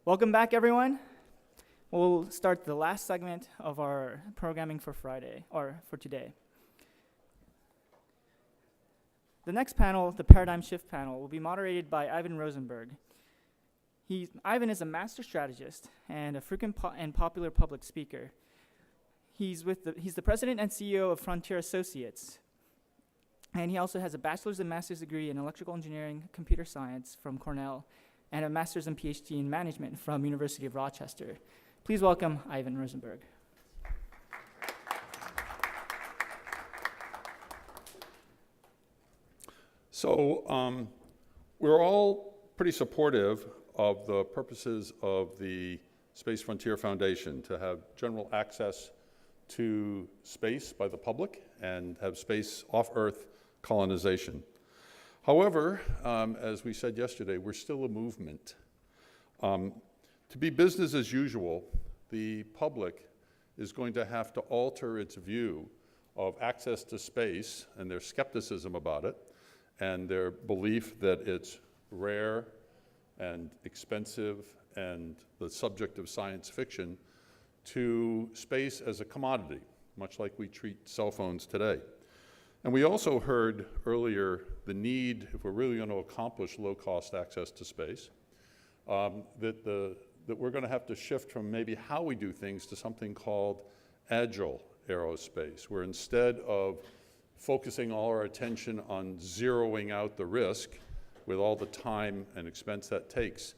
Welcome back, everyone. We'll start the last segment of our programming for Friday, or for today. The next panel, the Paradigm Shift panel, will be moderated by Ivan Rosenberg. Ivan is a master strategist and a frequent and popular public speaker. He's the president and CEO of Frontier Associates, and he also has a bachelor's and master's degree in electrical engineering, computer science from Cornell, and a master's and PhD in management from University of Rochester. Please welcome Ivan Rosenberg. So we're all pretty supportive of the purposes of the Space Frontier Foundation to have general access to space by the public and have space off-Earth colonization. However, as we said yesterday, we're still a movement. To be business as usual, the public is going to have to alter its view of access to space and their skepticism about it and their belief that it's rare and expensive and the subject of science fiction to space as a commodity, much like we treat cell phones today. And we also heard earlier the need, if we're really going to accomplish low-cost access to space, that we're going to have to shift from maybe how we do things to something called agile aerospace, where instead of focusing all our attention on zeroing out the risk with all the time and expense that takes,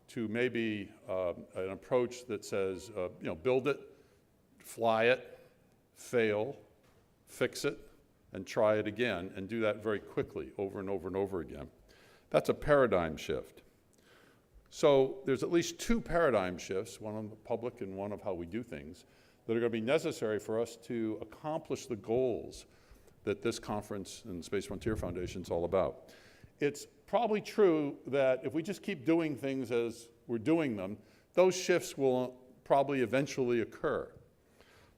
to maybe an approach that says, build it, fly it, fail, fix it, and try it again, and do that very quickly over and over and over again. That's a paradigm shift. So there's at least two paradigm shifts, one on the public and one of how we do things, that are going to be necessary for us to accomplish the goals that this conference and the Space Frontier Foundation is all about. It's probably true that if we just keep doing things as we're doing them, those shifts will probably eventually occur.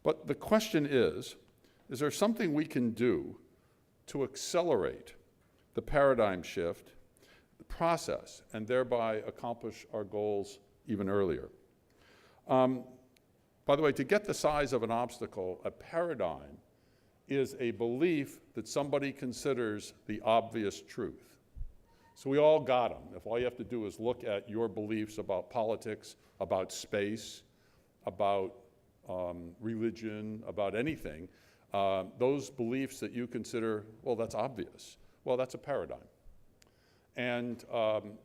But the question is there something we can do to accelerate the paradigm shift, the process, and thereby accomplish our goals even earlier? By the way, to get the size of an obstacle, a paradigm is a belief that somebody considers the obvious truth. So we all got them. If all you have to do is look at your beliefs about politics, about space, about religion, about anything, those beliefs that you consider, well, that's obvious. Well, that's a paradigm. And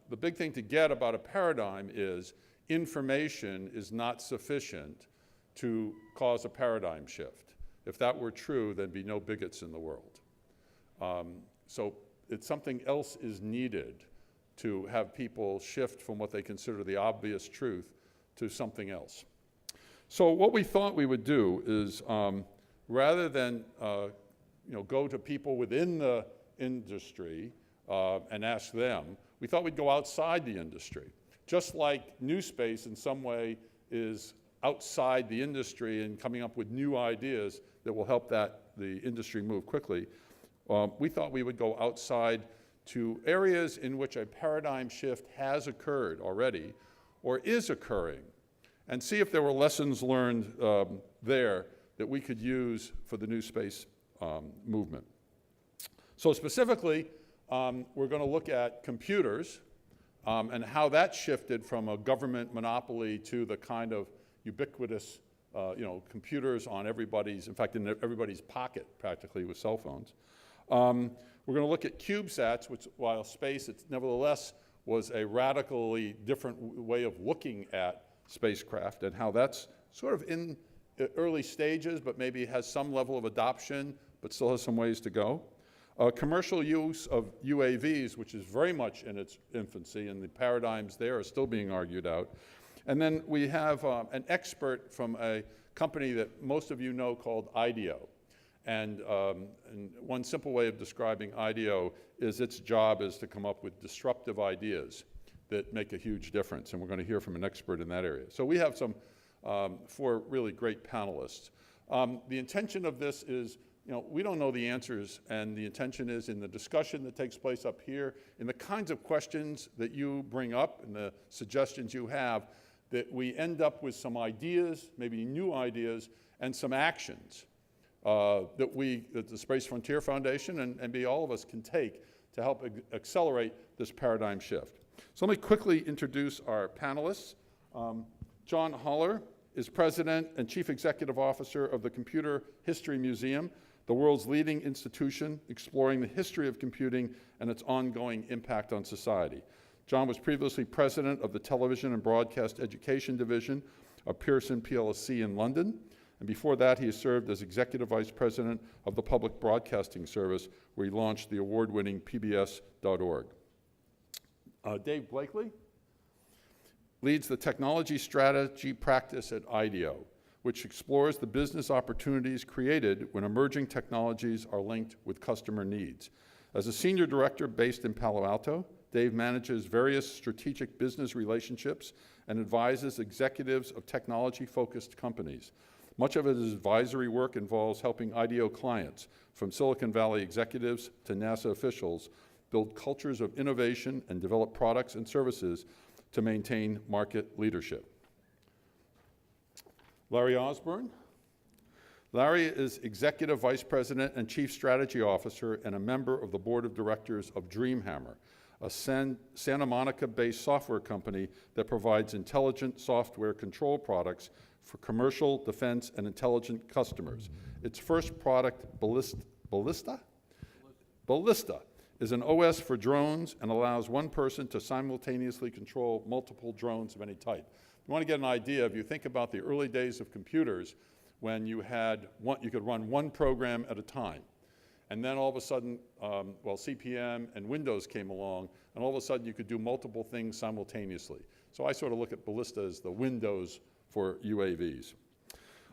the big thing to get about a paradigm is information is not sufficient to cause a paradigm shift. If that were true, there'd be no bigots in the world. So it's something else is needed to have people shift from what they consider the obvious truth to something else. So what we thought we would do is, rather than go to people within the industry and ask them, we thought we'd go outside the industry. Just like NewSpace in some way is outside the industry and coming up with new ideas that will help the industry move quickly, we thought we would go outside to areas in which a paradigm shift has occurred already or is occurring, and see if there were lessons learned there that we could use for the NewSpace movement. So specifically, we're going to look at computers and how that shifted from a government monopoly to the kind of ubiquitous computers on everybody's, in fact, in everybody's pocket practically with cell phones. We're going to look at CubeSats, which, while space, it nevertheless was a radically different way of looking at spacecraft, and how that's sort of in early stages, but maybe has some level of adoption, but still has some ways to go. Commercial use of UAVs, which is very much in its infancy, and the paradigms there are still being argued out. And then we have an expert from a company that most of you know called IDEO. And one simple way of describing IDEO is its job is to come up with disruptive ideas that make a huge difference. And we're going to hear from an expert in that area. So we have some 4 really great panelists. The intention of this is, we don't know the answers, and the intention is in the discussion that takes place up here, in the kinds of questions that you bring up and the suggestions you have, that we end up with some ideas, maybe new ideas, and some actions that the Space Frontier Foundation and maybe all of us can take to help accelerate this paradigm shift. So let me quickly introduce our panelists. John Haller is President and Chief Executive Officer of the Computer History Museum, the world's leading institution exploring the history of computing and its ongoing impact on society. John was previously President of the Television and Broadcast Education Division of Pearson plc in London, and before that he has served as Executive Vice President of the Public Broadcasting Service, where he launched the award-winning PBS.org. Dave Blakely leads the technology strategy practice at IDEO, which explores the business opportunities created when emerging technologies are linked with customer needs. As a senior director based in Palo Alto, Dave manages various strategic business relationships and advises executives of technology-focused companies. Much of his advisory work involves helping IDEO clients, from Silicon Valley executives to NASA officials, build cultures of innovation and develop products and services to maintain market leadership. Larry Osborne. Larry is Executive Vice President and Chief Strategy Officer and a member of the Board of Directors of DreamHammer, a Santa Monica-based software company that provides intelligent software control products for commercial, defense, and intelligent customers. Its first product, Ballista, is an OS for drones and allows one person to simultaneously control multiple drones of any type. You want to get an idea, if you think about the early days of computers, when you could run one program at a time. And then all of a sudden, CPM and Windows came along, and all of a sudden you could do multiple things simultaneously. So I sort of look at Ballista as the Windows for UAVs.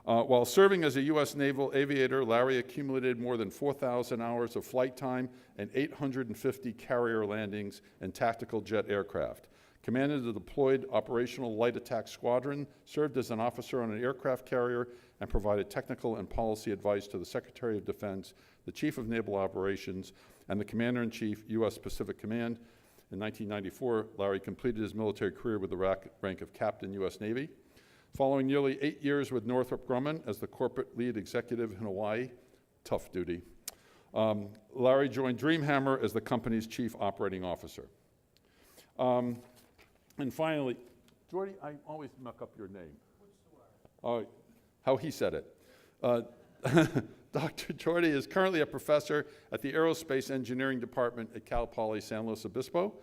While serving as a U.S. naval aviator, Larry accumulated more than 4,000 hours of flight time and 850 carrier landings and tactical jet aircraft. Commanded the deployed Operational Light Attack Squadron, served as an officer on an aircraft carrier, and provided technical and policy advice to the Secretary of Defense, the Chief of Naval Operations, and the Commander-in-Chief, U.S. Pacific Command. In 1994, Larry completed his military career with the rank of Captain, U.S. Navy. Following nearly 8 years with Northrop Grumman as the corporate lead executive in Hawaii, tough duty, Larry joined DreamHammer as the company's chief operating officer. And finally, Jordy, I always muck up your name. How he said it. Dr. Jordy is currently a professor at the Aerospace Engineering Department at Cal Poly San Luis Obispo.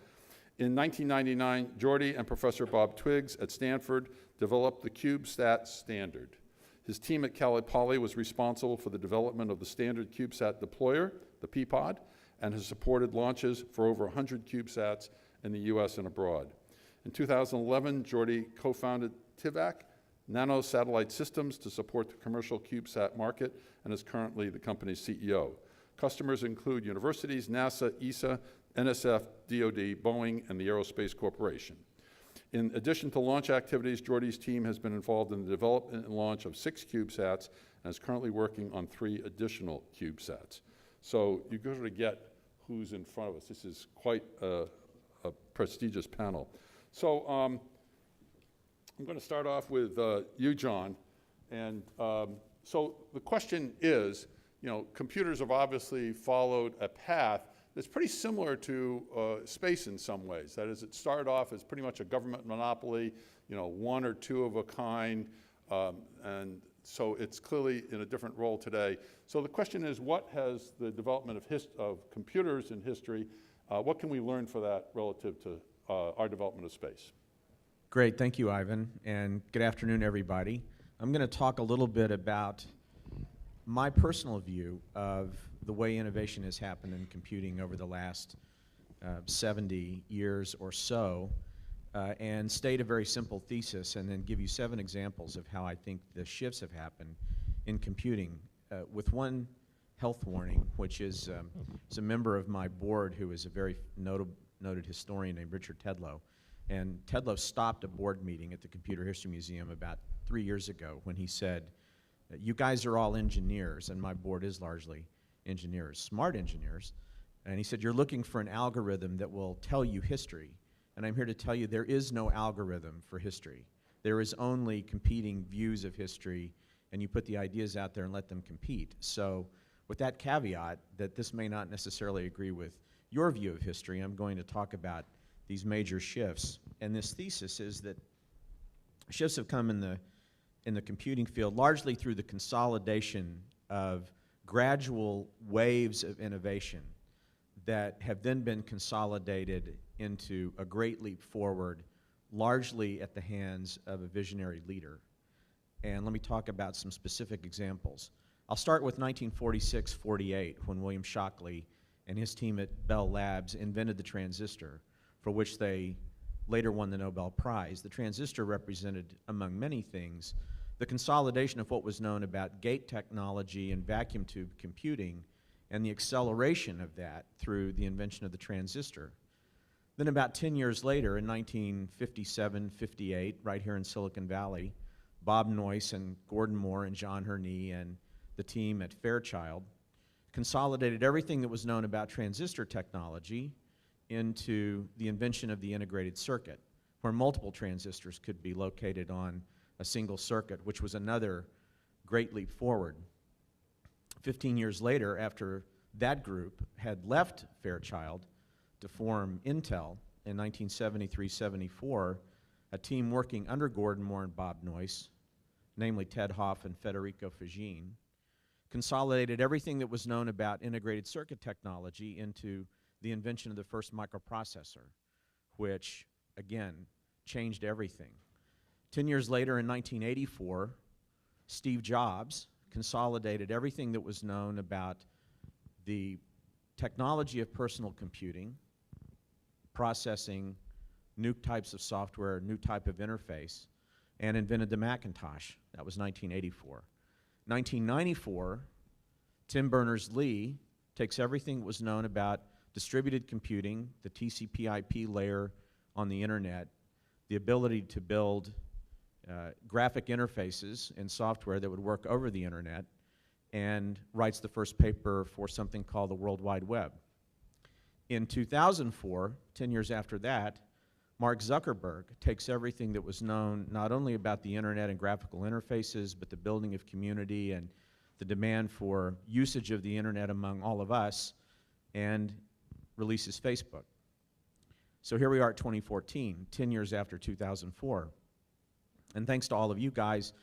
In 1999, Jordy and Professor Bob Twiggs at Stanford developed the CubeSat standard. His team at Cal Poly was responsible for the development of the standard CubeSat deployer, the P-Pod, and has supported launches for over 100 CubeSats in the US and abroad. In 2011, Jordy co-founded TIVAC, Nano Satellite Systems, to support the commercial CubeSat market, and is currently the company's CEO. Customers include universities, NASA, ESA, NSF, DoD, Boeing, and the Aerospace Corporation. In addition to launch activities, Jordy's team has been involved in the development and launch of 6 CubeSats and is currently working on 3 additional CubeSats. So you go to get who's in front of us. This is quite a prestigious panel. So I'm going to start off with you, John. And so the question is, computers have obviously followed a path that's pretty similar to space in some ways. That is, it started off as pretty much a government monopoly, one or two of a kind, and so it's clearly in a different role today. So the question is, what has the development of computers in history, what can we learn for that relative to our development of space? Great, thank you, Ivan, and good afternoon, everybody. I'm going to talk a little bit about my personal view of the way innovation has happened in computing over the last 70 years or so, and state a very simple thesis, and then give you 7 examples of how I think the shifts have happened in computing, with one health warning, which is a member of my board who is a very noted historian named Richard Tedlow. And Tedlow stopped a board meeting at the Computer History Museum about 3 years ago when he said, "You guys are all engineers," and my board is largely engineers, smart engineers. And he said, "You're looking for an algorithm that will tell you history. And I'm here to tell you there is no algorithm for history. There is only competing views of history, and you put the ideas out there and let them compete. So with that caveat that this may not necessarily agree with your view of history, I'm going to talk about these major shifts. And this thesis is that shifts have come in the computing field largely through the consolidation of gradual waves of innovation that have then been consolidated into a great leap forward, largely at the hands of a visionary leader. And let me talk about some specific examples. I'll start with 1946-48, when William Shockley and his team at Bell Labs invented the transistor, for which they later won the Nobel Prize. The transistor represented, among many things, the consolidation of what was known about gate technology and vacuum tube computing, and the acceleration of that through the invention of the transistor. Then about 10 years later, in 1957-58, right here in Silicon Valley, Bob Noyce and Gordon Moore and John Herney and the team at Fairchild consolidated everything that was known about transistor technology into the invention of the integrated circuit, where multiple transistors could be located on a single circuit, which was another great leap forward. 15 years later, after that group had left Fairchild to form Intel in 1973-74, a team working under Gordon Moore and Bob Noyce, namely Ted Hoff and Federico Fagin, consolidated everything that was known about integrated circuit technology into the invention of the first microprocessor, which, again, changed everything. 10 years later, in 1984, Steve Jobs consolidated everything that was known about the technology of personal computing, processing, new types of software, new type of interface, and invented the Macintosh. That was 1984. 1994, Tim Berners-Lee takes everything that was known about distributed computing, the TCP/IP layer on the internet, the ability to build graphic interfaces and software that would work over the internet, and writes the first paper for something called the World Wide Web. In 2004, 10 years after that, Mark Zuckerberg takes everything that was known not only about the internet and graphical interfaces, but the building of community and the demand for usage of the internet among all of us, and releases Facebook. So here we are at 2014, 10 years after 2004. And thanks to all of you guys,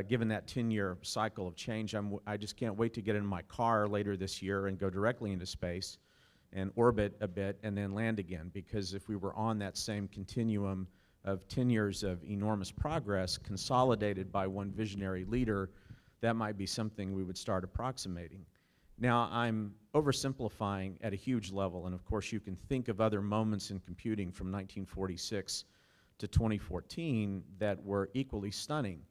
given that 10-year cycle of change, I just can't wait to get in my car later this year and go directly into space and orbit a bit and then land again, because if we were on that same continuum of 10 years of enormous progress consolidated by one visionary leader, that might be something we would start approximating. Now, I'm oversimplifying at a huge level, and of course you can think of other moments in computing from 1946 to 2014 that were equally stunning.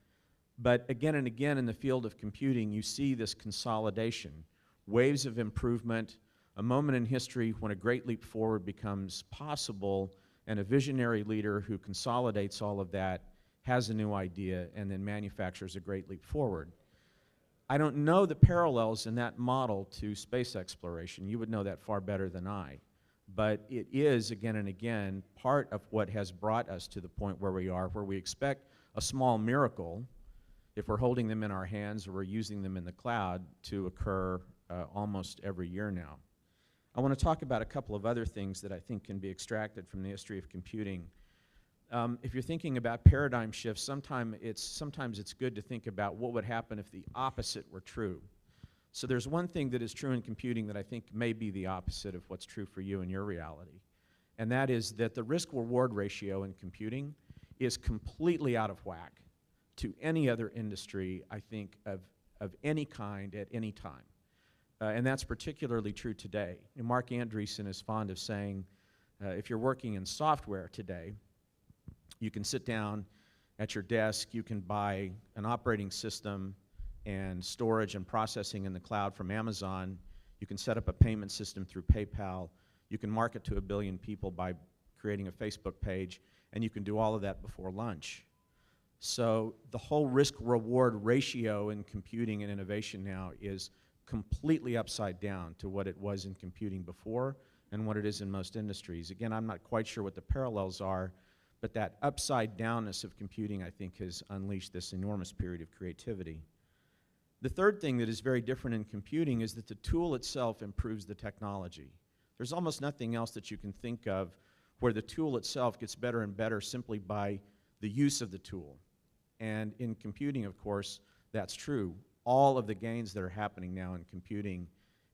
But again and again in the field of computing, you see this consolidation, waves of improvement, a moment in history when a great leap forward becomes possible, and a visionary leader who consolidates all of that, has a new idea, and then manufactures a great leap forward. I don't know the parallels in that model to space exploration. You would know that far better than I. But it is, again and again, part of what has brought us to the point where we are, where we expect a small miracle, if we're holding them in our hands or we're using them in the cloud, to occur almost every year now. I want to talk about a couple of other things that I think can be extracted from the history of computing. If you're thinking about paradigm shifts, sometimes it's good to think about what would happen if the opposite were true. So there's one thing that is true in computing that I think may be the opposite of what's true for you in your reality, and that is that the risk-reward ratio in computing is completely out of whack to any other industry, I think, of any kind at any time. And that's particularly true today. And Mark Andreessen is fond of saying, if you're working in software today, you can sit down at your desk, you can buy an operating system and storage and processing in the cloud from Amazon, you can set up a payment system through PayPal, you can market to 1 billion people by creating a Facebook page, and you can do all of that before lunch. So the whole risk-reward ratio in computing and innovation now is completely upside down to what it was in computing before and what it is in most industries. Again, I'm not quite sure what the parallels are, But that upside downness of computing, I think, has unleashed this enormous period of creativity. The third thing that is very different in computing is that the tool itself improves the technology. There's almost nothing else that you can think of where the tool itself gets better and better simply by the use of the tool. And in computing, of course, that's true. All of the gains that are happening now in computing,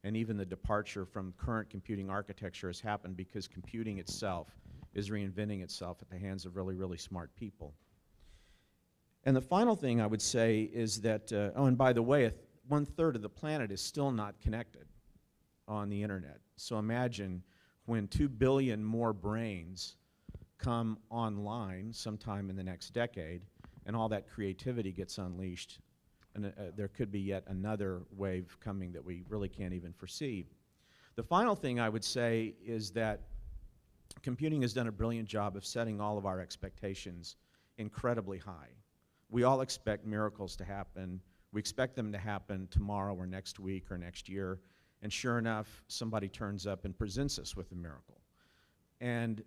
and even the departure from current computing architecture, has happened because computing itself is reinventing itself at the hands of really, really smart people. And the final thing I would say is that, oh, and by the way, 1/3 of the planet is still not connected on the internet. So imagine when 2 billion more brains come online sometime in the next decade, and all that creativity gets unleashed, and there could be yet another wave coming that we really can't even foresee. The final thing I would say is that computing has done a brilliant job of setting all of our expectations incredibly high. We all expect miracles to happen. We expect them to happen tomorrow or next week or next year, and sure enough, somebody turns up and presents us with a miracle. And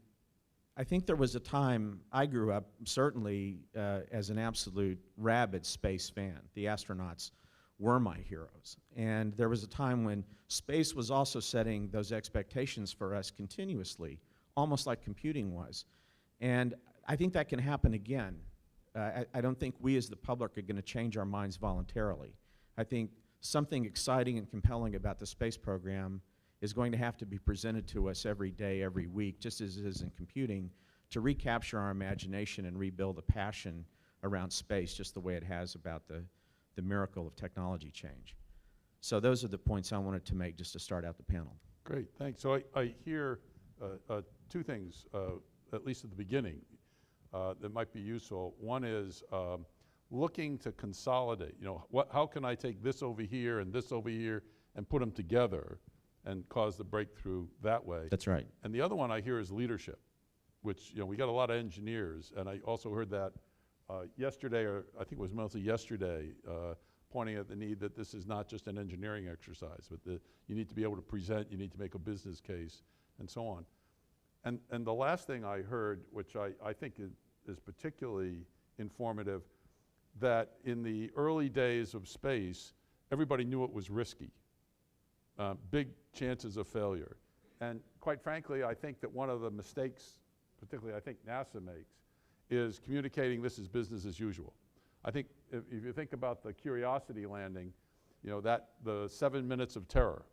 I think there was a time, I grew up certainly as an absolute rabid space fan. The astronauts were my heroes. And there was a time when space was also setting those expectations for us continuously, almost like computing was. And I think that can happen again. I don't think we as the public are going to change our minds voluntarily. I think something exciting and compelling about the space program is going to have to be presented to us every day, every week, just as it is in computing, to recapture our imagination and rebuild a passion around space, just the way it has about the miracle of technology change. So those are the points I wanted to make just to start out the panel. Great, thanks. So I hear two things, at least at the beginning, that might be useful. One is looking to consolidate. You know, how can I take this over here and this over here and put them together and cause the breakthrough that way? That's right. And the other one I hear is leadership, which, you know, we got a lot of engineers, and I also heard that yesterday, or I think it was mostly yesterday, pointing at the need that this is not just an engineering exercise, but that you need to be able to present, you need to make a business case, and so on. And the last thing I heard, which I think is particularly informative, that in the early days of space, everybody knew it was risky. Big chances of failure. And quite frankly, I think that one of the mistakes, particularly I think NASA makes, is communicating this is business as usual. I think if you think about the Curiosity landing, you know, that the 7 minutes of terror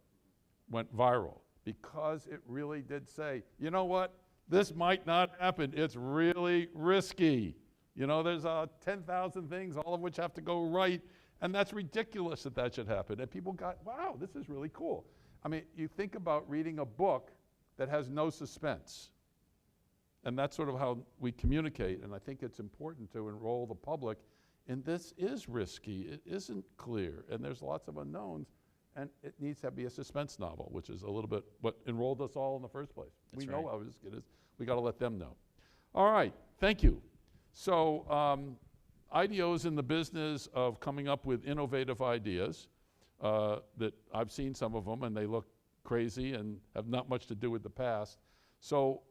went viral because it really did say, you know what, this might not happen. It's really risky. You know, there's 10,000 things, all of which have to go right, and that's ridiculous that that should happen. And people got, wow, this is really cool. I mean, you think about reading a book that has no suspense. And that's sort of how we communicate, and I think it's important to enroll the public in this is risky, it isn't clear, and there's lots of unknowns, and it needs to be a suspense novel, which is a little bit what enrolled us all in the first place. That's we right. know how risky it is. We got to let them know. All right, thank you. So IDEO's in the business of coming up with innovative ideas that I've seen some of them, and they look crazy and have not much to do with the past. So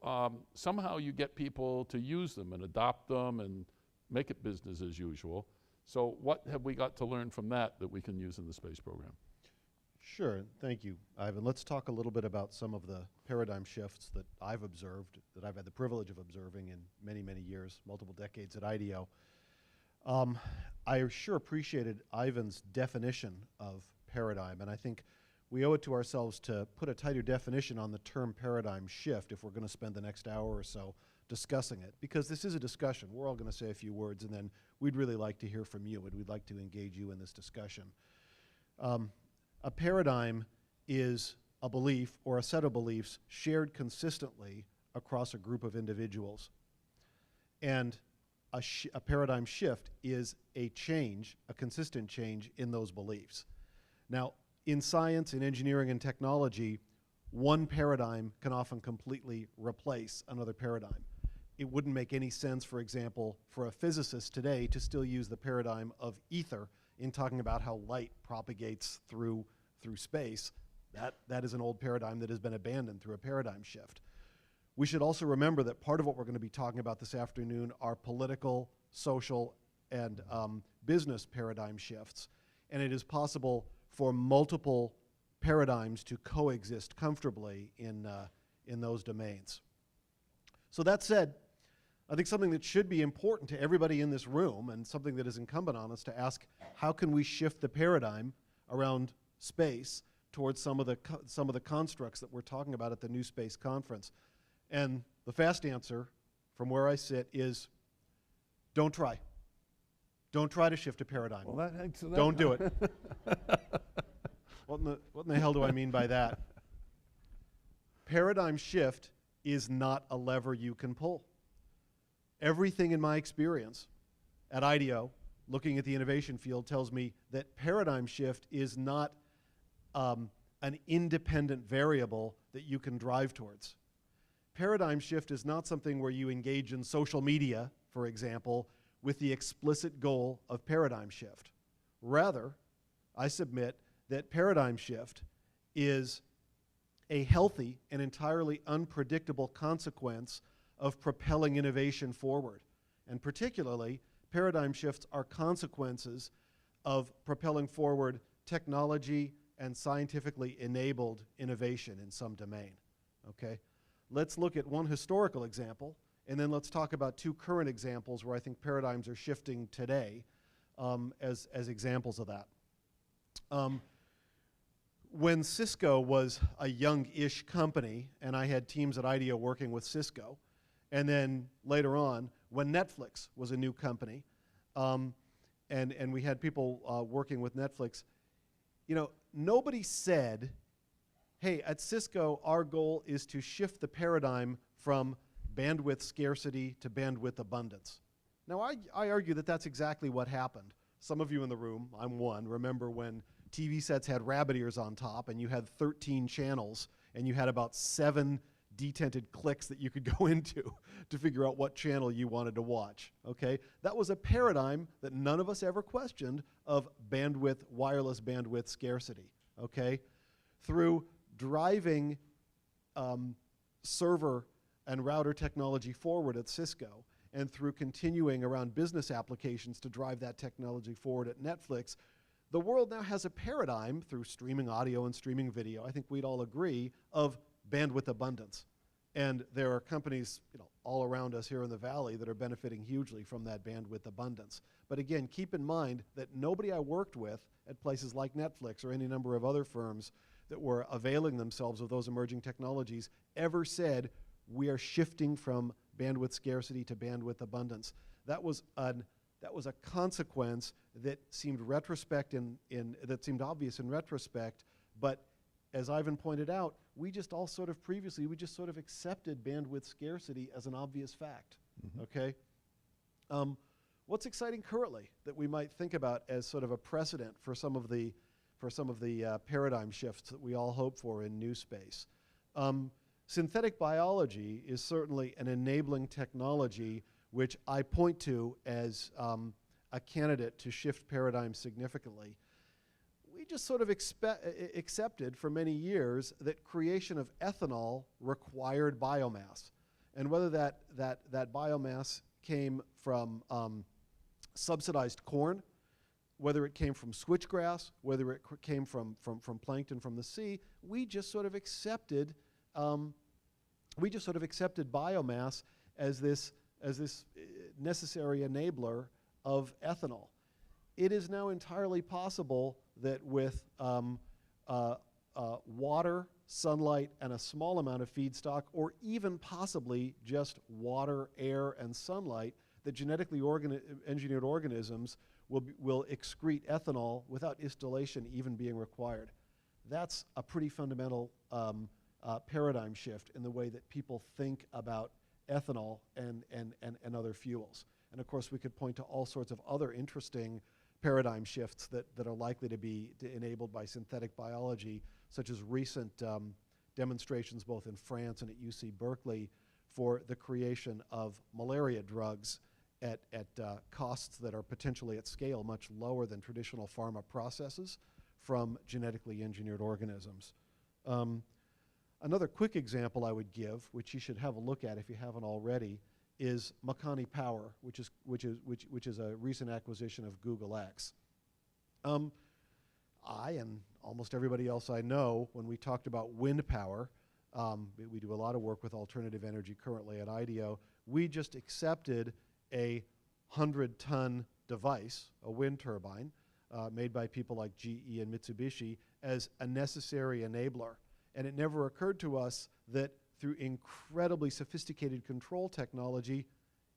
somehow you get people to use them and adopt them and make it business as usual. So what have we got to learn from that we can use in the space program? Sure, thank you, Ivan. Let's talk a little bit about some of the paradigm shifts that I've observed, that I've had the privilege of observing in many, many years, multiple decades at IDEO. I sure appreciated Ivan's definition of paradigm, and I think we owe it to ourselves to put a tighter definition on the term paradigm shift if we're going to spend the next hour or so discussing it, because this is a discussion. We're all going to say a few words, and then we'd really like to hear from you, and we'd like to engage you in this discussion. A paradigm is a belief or a set of beliefs shared consistently across a group of individuals. And a paradigm shift is a change, a consistent change in those beliefs. Now, in science, in engineering, and technology, one paradigm can often completely replace another paradigm. It wouldn't make any sense, for example, for a physicist today to still use the paradigm of ether in talking about how light propagates through space. That is an old paradigm that has been abandoned through a paradigm shift. We should also remember that part of what we're going to be talking about this afternoon are political, social, and business paradigm shifts. And it is possible for multiple paradigms to coexist comfortably in those domains. So that said, I think something that should be important to everybody in this room, and something that is incumbent on us to ask, how can we shift the paradigm around space towards some of the constructs that we're talking about at the NewSpace conference? And the fast answer from where I sit is, don't try. Don't try to shift a paradigm. Well, Don't do it. What in the hell do I mean by that? Paradigm shift is not a lever you can pull. Everything in my experience at IDEO, looking at the innovation field, tells me that paradigm shift is not an independent variable that you can drive towards. Paradigm shift is not something where you engage in social media, for example, with the explicit goal of paradigm shift. Rather, I submit that paradigm shift is a healthy and entirely unpredictable consequence of propelling innovation forward. And particularly, paradigm shifts are consequences of propelling forward technology and scientifically enabled innovation in some domain. Okay? Let's look at one historical example, and then let's talk about two current examples where I think paradigms are shifting today as examples of that. When Cisco was a young-ish company, and I had teams at IDEO working with Cisco, and then later on, when Netflix was a new company, and we had people working with Netflix, you know, nobody said, hey, at Cisco, our goal is to shift the paradigm from bandwidth scarcity to bandwidth abundance. Now, I argue that that's exactly what happened. Some of you in the room, I'm one, remember when TV sets had rabbit ears on top and you had 13 channels and you had about 7 detented clicks that you could go into to figure out what channel you wanted to watch, okay? That was a paradigm that none of us ever questioned of bandwidth, wireless bandwidth scarcity, okay? Through driving server and router technology forward at Cisco, and through continuing around business applications to drive that technology forward at Netflix, the world now has a paradigm through streaming audio and streaming video, I think we'd all agree, of bandwidth abundance. And there are companies, you know, all around us here in the Valley that are benefiting hugely from that bandwidth abundance. But again, keep in mind that nobody I worked with at places like Netflix or any number of other firms that were availing themselves of those emerging technologies ever said, we are shifting from bandwidth scarcity to bandwidth abundance. That was a consequence that seemed that seemed obvious in retrospect, but as Ivan pointed out, we just sort of accepted bandwidth scarcity as an obvious fact, okay? What's exciting currently that we might think about as sort of a precedent for some of the paradigm shifts that we all hope for in NewSpace? Synthetic biology is certainly an enabling technology which I point to as a candidate to shift paradigms significantly. We just sort of accepted for many years that creation of ethanol required biomass. And whether that biomass came from subsidized corn, whether it came from switchgrass, whether it came from plankton from the sea, we just sort of accepted biomass as this necessary enabler of ethanol. It is now entirely possible that with water, sunlight, and a small amount of feedstock, or even possibly just water, air, and sunlight, that genetically engineered organisms will excrete ethanol without distillation even being required. That's a pretty fundamental paradigm shift in the way that people think about ethanol and other fuels. And of course, we could point to all sorts of other interesting paradigm shifts that are likely to be enabled by synthetic biology, such as recent demonstrations both in France and at UC Berkeley for the creation of malaria drugs at costs that are potentially at scale much lower than traditional pharma processes from genetically engineered organisms. Another quick example I would give, which you should have a look at if you haven't already, is Makani Power, which is a recent acquisition of Google X. I and almost everybody else I know, when we talked about wind power, we do a lot of work with alternative energy currently at IDEO. We just accepted a 100-ton device, a wind turbine, made by people like GE and Mitsubishi, as a necessary enabler. And it never occurred to us that through incredibly sophisticated control technology,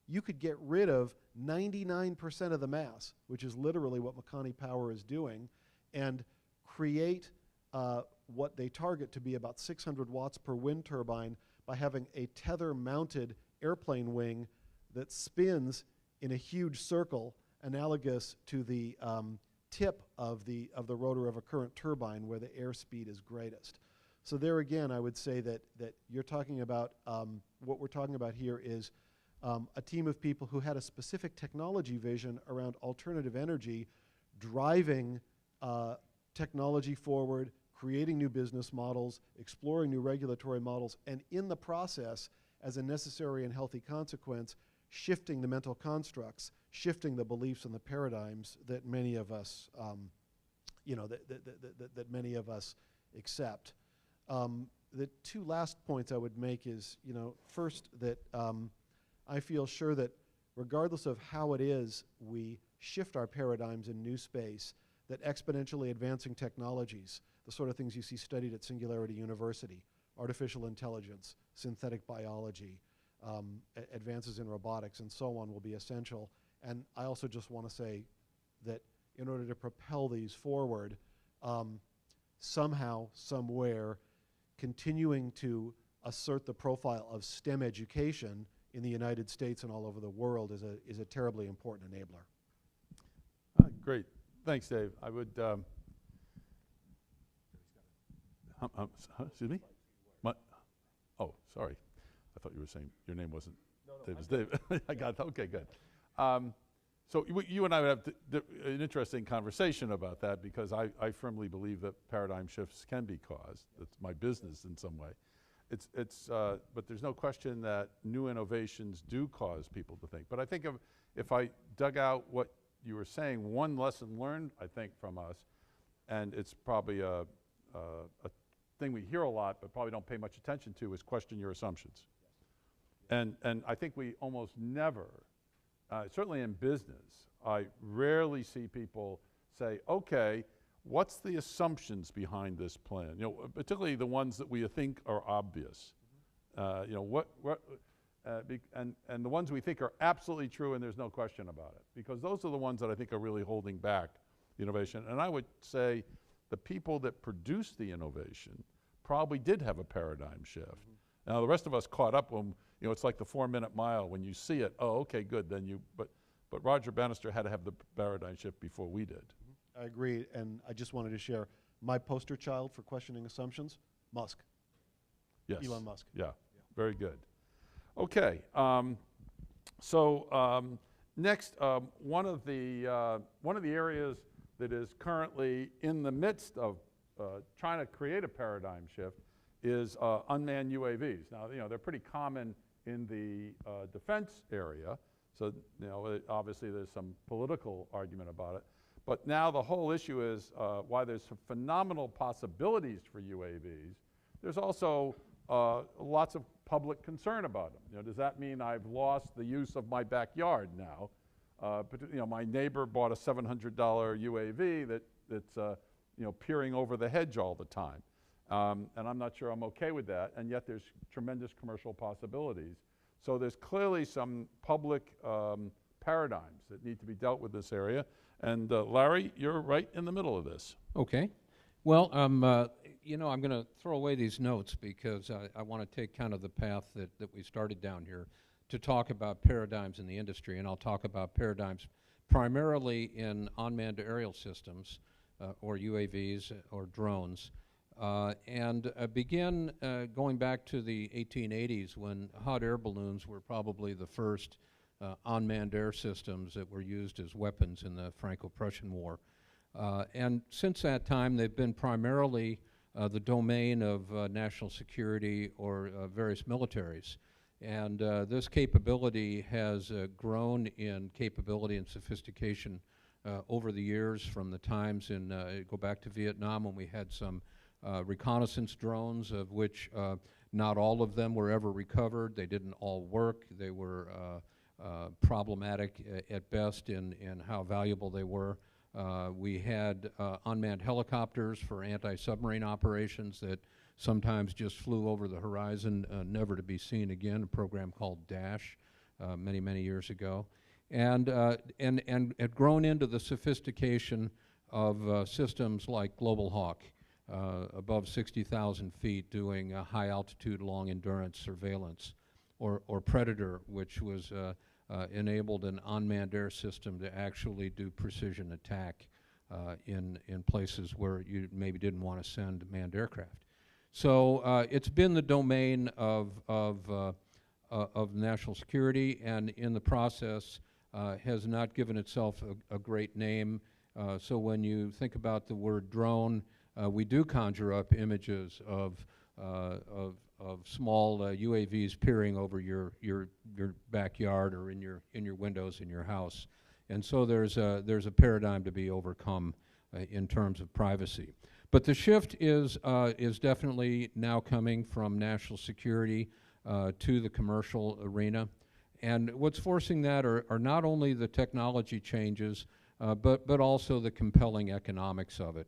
you could get rid of 99% of the mass, which is literally what Makani Power is doing, and create what they target to be about 600 watts per wind turbine by having a tether-mounted airplane wing that spins in a huge circle analogous to the tip of the rotor of a current turbine where the airspeed is greatest. So there again, I would say that you're talking about, what we're talking about here is a team of people who had a specific technology vision around alternative energy, driving technology forward, creating new business models, exploring new regulatory models, and in the process, as a necessary and healthy consequence, shifting the mental constructs, shifting the beliefs and the paradigms that many of us, that many of us accept. The two last points I would make is, first that I feel sure that regardless of how it is we shift our paradigms in NewSpace, that exponentially advancing technologies, the sort of things you see studied at Singularity University, artificial intelligence, synthetic biology, advances in robotics, and so on will be essential. And I also just want to say that in order to propel these forward, somehow, somewhere, continuing to assert the profile of STEM education in the United States and all over the world is a terribly important enabler. Great. Thanks, Dave. I would, excuse me? Oh, sorry. I thought you were saying your name wasn't Dave. It's Dave. I got it. Okay, good. So you and I would have an interesting conversation about that, because I firmly believe that paradigm shifts can be caused. That's my business in some way. But there's no question that new innovations do cause people to think. But I think if I dug out what you were saying, one lesson learned, I think, from us, and it's probably a thing we hear a lot but probably don't pay much attention to, is question your assumptions. And I think we almost never, certainly in business, I rarely see people say, okay, what's the assumptions behind this plan? Particularly the ones that we think are obvious. And the ones we think are absolutely true and there's no question about it. Because those are the ones that I think are really holding back the innovation. And I would say the people that produced the innovation probably did have a paradigm shift. Mm-hmm. Now the rest of us caught up when, it's like the 4-minute mile. When you see it, oh, okay, good, then but Roger Bannister had to have the paradigm shift before we did. I agree, and I just wanted to share my poster child for questioning assumptions, Musk. Yes. Elon Musk. Yeah, very good. Okay, next, one of the areas that is currently in the midst of trying to create a paradigm shift is unmanned UAVs. Now, they're pretty common in the defense area, so obviously there's some political argument about it. But now the whole issue is why there's some phenomenal possibilities for UAVs. There's also lots of public concern about them. Does that mean I've lost the use of my backyard now? My neighbor bought a $700 UAV that's peering over the hedge all the time. And I'm not sure I'm okay with that, and yet there's tremendous commercial possibilities. So there's clearly some public paradigms that need to be dealt with this area. And Larry, you're right in the middle of this. Okay. Well, I'm going to throw away these notes because I want to take kind of the path that we started down here to talk about paradigms in the industry, and I'll talk about paradigms primarily in unmanned aerial systems, or UAVs or drones, and begin going back to the 1880s when hot air balloons were probably the first unmanned air systems that were used as weapons in the Franco-Prussian War. And since that time, they've been primarily the domain of national security or various militaries. And this capability has grown in capability and sophistication over the years, from the times go back to Vietnam, when we had some reconnaissance drones, of which not all of them were ever recovered. They didn't all work. They were problematic at best in how valuable they were. We had unmanned helicopters for anti-submarine operations that sometimes just flew over the horizon, never to be seen again, a program called DASH many, many years ago. And had grown into the sophistication of systems like Global Hawk, above 60,000 feet, doing high altitude, long endurance surveillance, or Predator, which was enabled an unmanned air system to actually do precision attack in places where you maybe didn't want to send manned aircraft. So it's been the domain of national security, and in the process has not given itself a great name. So when you think about the word drone, we do conjure up images of small UAVs peering over your backyard or in your windows in your house, and so there's a paradigm to be overcome in terms of privacy. But the shift is definitely now coming from national security to the commercial arena, and what's forcing that are not only the technology changes, but also the compelling economics of it.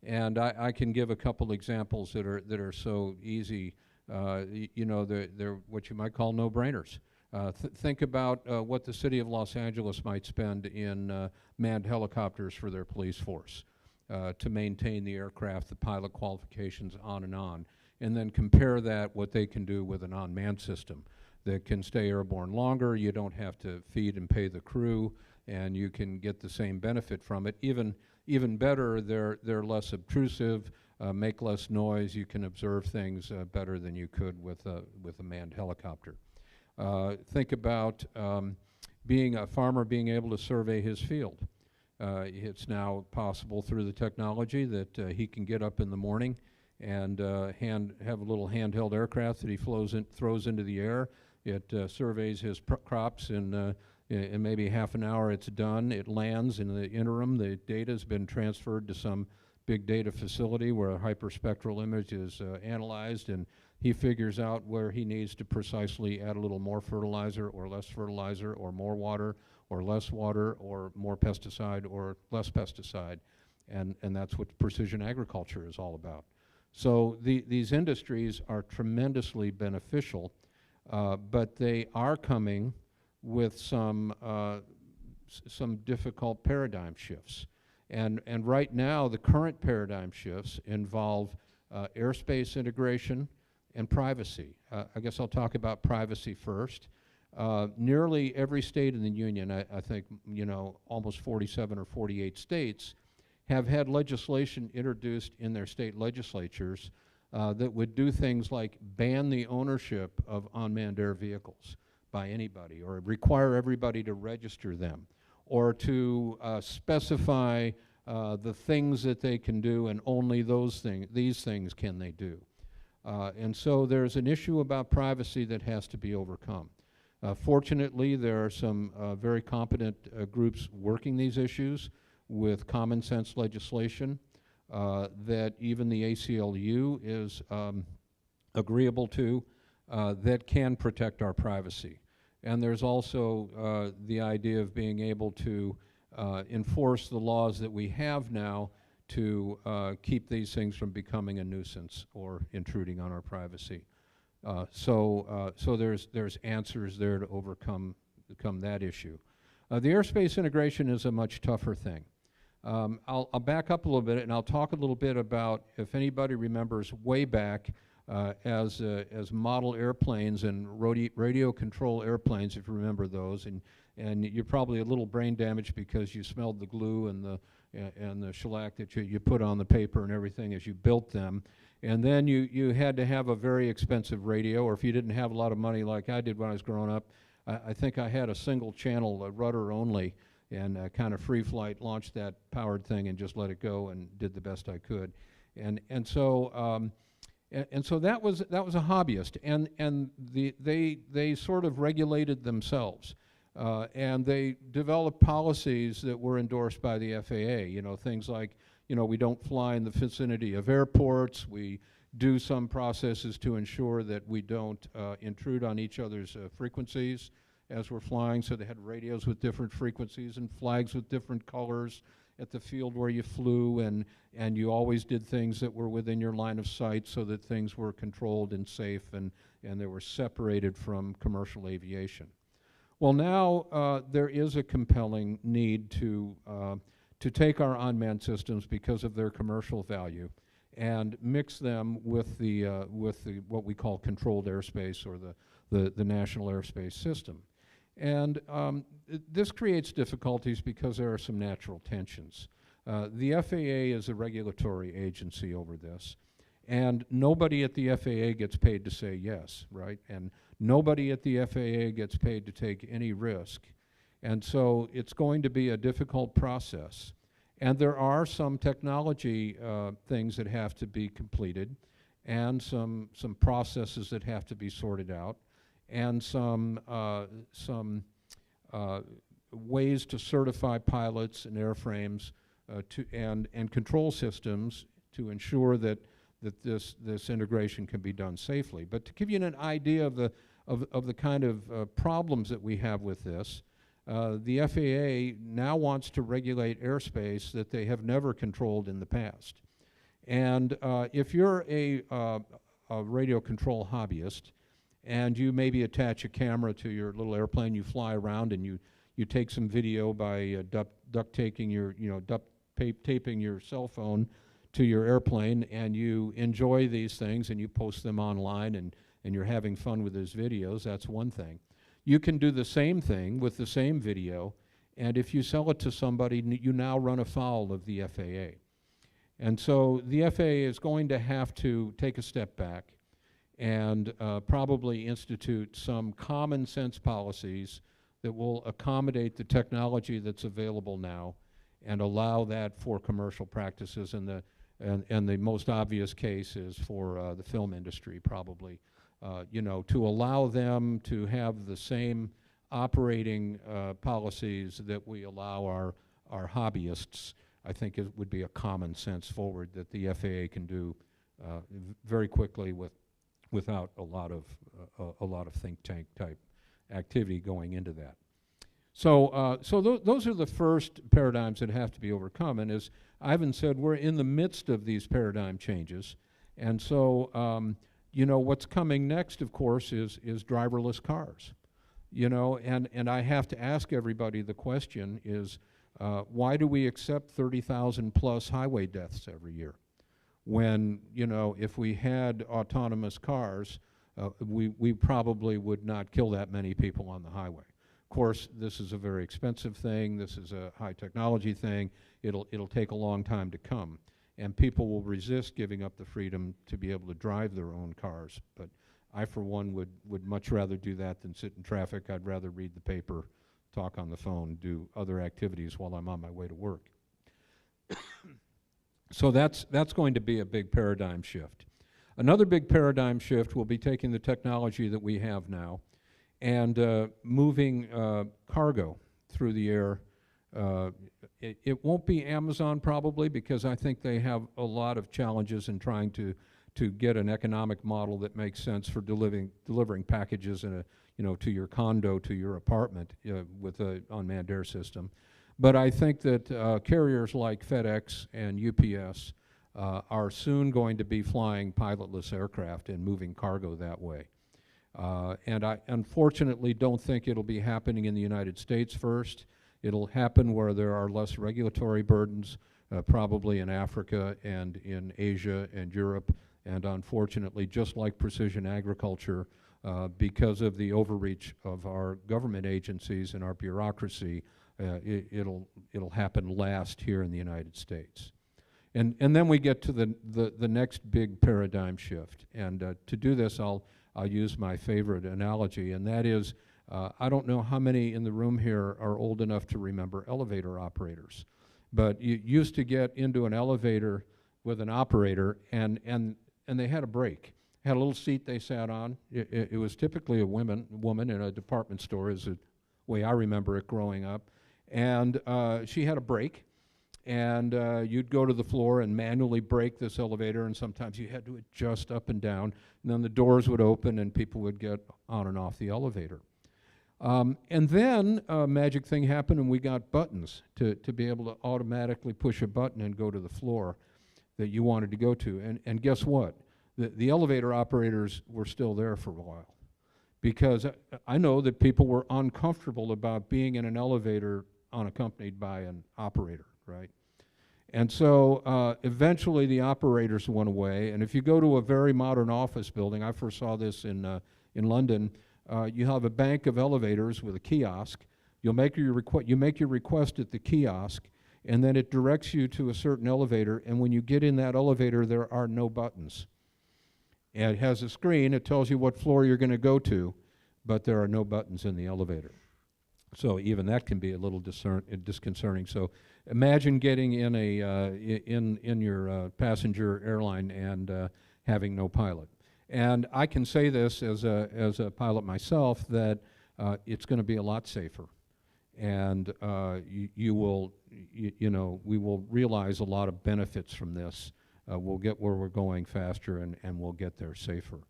And I can give a couple examples that are so easy. You know, they're what you might call no-brainers. Think about what the city of Los Angeles might spend in manned helicopters for their police force to maintain the aircraft, the pilot qualifications, on, and then compare that what they can do with an unmanned system that can stay airborne longer. You don't have to feed and pay the crew, and you can get the same benefit from it. Even better, they're less obtrusive, make less noise. You can observe things better than you could with a manned helicopter. Think about being a farmer being able to survey his field. It's now possible through the technology that he can get up in the morning and have a little handheld aircraft that he throws into the air. It surveys his crops in maybe half an hour. It's done. It lands. In the interim, the data has been transferred to some big data facility where a hyperspectral image is analyzed, and he figures out where he needs to precisely add a little more fertilizer or less fertilizer, or more water or less water, or more pesticide or less pesticide, and that's what precision agriculture is all about. So these industries are tremendously beneficial, but they are coming with some difficult paradigm shifts. And right now, the current paradigm shifts involve airspace integration and privacy. I guess I'll talk about privacy first. Nearly every state in the union, I think, you know, almost 47 or 48 states, have had legislation introduced in their state legislatures that would do things like ban the ownership of unmanned air vehicles by anybody, or require everybody to register them, or to specify the things that they can do, and only these things can they do. And so there's an issue about privacy that has to be overcome. Fortunately, there are some very competent groups working these issues with common sense legislation that even the ACLU is agreeable to, that can protect our privacy. And there's also the idea of being able to enforce the laws that we have now to keep these things from becoming a nuisance or intruding on our privacy. So there's answers there to overcome that issue. The airspace integration is a much tougher thing. I'll back up a little bit, and I'll talk a little bit about, if anybody remembers way back, as model airplanes and radio control airplanes, if you remember those, and you're probably a little brain damaged because you smelled the glue and the shellac that you put on the paper and everything as you built them. And then you had to have a very expensive radio, or if you didn't have a lot of money like I did when I was growing up, I think I had a single channel, rudder only, and kind of free flight, launched that powered thing and just let it go and did the best I could. And so that was a hobbyist, and they sort of regulated themselves, and they developed policies that were endorsed by the FAA. You know, things like, you know, we don't fly in the vicinity of airports. We do some processes to ensure that we don't intrude on each other's frequencies as we're flying. So they had radios with different frequencies and flags with different colors at the field where you flew, and you always did things that were within your line of sight so that things were controlled and safe, and they were separated from commercial aviation. Well, now there is a compelling need to take our unmanned systems, because of their commercial value, and mix them with the what we call controlled airspace, or the national airspace system. And this creates difficulties because there are some natural tensions. The FAA is a regulatory agency over this, and nobody at the FAA gets paid to say yes, right? And nobody at the FAA gets paid to take any risk. And so it's going to be a difficult process. And there are some technology things that have to be completed, and some processes that have to be sorted out, and some ways to certify pilots and airframes and control systems to ensure that this integration can be done safely. But to give you an idea of the kind of problems that we have with this, the FAA now wants to regulate airspace that they have never controlled in the past. And if you're a radio control hobbyist, and you maybe attach a camera to your little airplane, you fly around, and you take some video by duct taping your cell phone to your airplane, and you enjoy these things and you post them online, and you're having fun with those videos, that's one thing. You can do the same thing with the same video, and if you sell it to somebody, you now run afoul of the FAA. And so the FAA is going to have to take a step back and probably institute some common sense policies that will accommodate the technology that's available now, and allow that for commercial practices. And the most obvious case is for the film industry, probably. You know, to allow them to have the same operating policies that we allow our hobbyists, I think it would be a common sense forward that the FAA can do very quickly without a lot of think tank type activity going into that. So those are the first paradigms that have to be overcome. And as Ivan said, we're in the midst of these paradigm changes. And so, you know, what's coming next, of course, is driverless cars. You know, and I have to ask everybody the question is, why do we accept 30,000 plus highway deaths every year? When, you know, if we had autonomous cars, we probably would not kill that many people on the highway. Of course, this is a very expensive thing. This is a high technology thing. It'll take a long time to come, and people will resist giving up the freedom to be able to drive their own cars. But I, for one, would much rather do that than sit in traffic. I'd rather read the paper, talk on the phone, do other activities while I'm on my way to work. So that's going to be a big paradigm shift. Another big paradigm shift will be taking the technology that we have now and moving cargo through the air. It won't be Amazon probably, because I think they have a lot of challenges in trying to get an economic model that makes sense for delivering packages in to your condo, to your apartment with an unmanned air system. But I think that carriers like FedEx and UPS are soon going to be flying pilotless aircraft and moving cargo that way. And I unfortunately don't think it'll be happening in the United States first. It'll happen where there are less regulatory burdens, probably in Africa and in Asia and Europe. And unfortunately, just like precision agriculture, because of the overreach of our government agencies and our bureaucracy, it'll happen last here in the United States. And then we get to the next big paradigm shift. And to do this, I'll use my favorite analogy, and that is, I don't know how many in the room here are old enough to remember elevator operators, but you used to get into an elevator with an operator, and they had a break. Had a little seat they sat on. It was typically a woman in a department store, is the way I remember it growing up. And she had a brake, and you'd go to the floor and manually brake this elevator, and sometimes you had to adjust up and down, and then the doors would open and people would get on and off the elevator. And then a magic thing happened, and we got buttons to be able to automatically push a button and go to the floor that you wanted to go to. And guess what? The elevator operators were still there for a while, because I know that people were uncomfortable about being in an elevator unaccompanied by an operator, right? And so eventually the operators went away, and if you go to a very modern office building, I first saw this in London, you have a bank of elevators with a kiosk. You make your request at the kiosk, and then it directs you to a certain elevator, and when you get in that elevator, there are no buttons. And it has a screen, it tells you what floor you're going to go to, but there are no buttons in the elevator. So even that can be a little disconcerting. So imagine getting in in your passenger airline and having no pilot. And I can say this as a pilot myself, that it's going to be a lot safer. And we will realize a lot of benefits from this. We'll get where we're going faster, and we'll get there safer.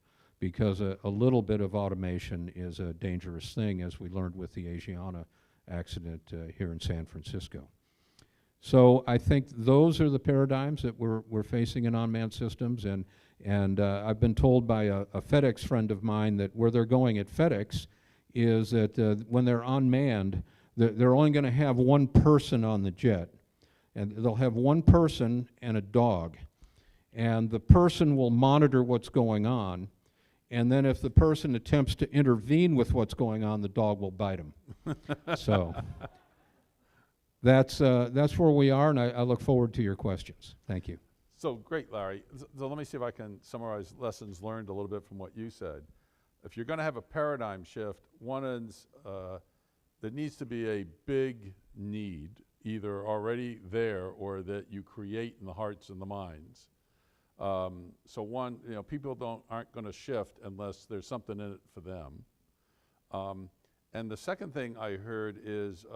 Because a little bit of automation is a dangerous thing, as we learned with the Asiana accident here in San Francisco. So I think those are the paradigms that we're facing in unmanned systems, and I've been told by a FedEx friend of mine that where they're going at FedEx is that when they're unmanned, they're only going to have one person on the jet, and they'll have one person and a dog, and the person will monitor what's going on. And then if the person attempts to intervene with what's going on, the dog will bite him. So that's where we are, and I look forward to your questions. Thank you. So great, Larry. So let me see if I can summarize lessons learned a little bit from what you said. If you're going to have a paradigm shift, one is there needs to be a big need, either already there or that you create in the hearts and the minds. So one, people aren't going to shift unless there's something in it for them. And the second thing I heard is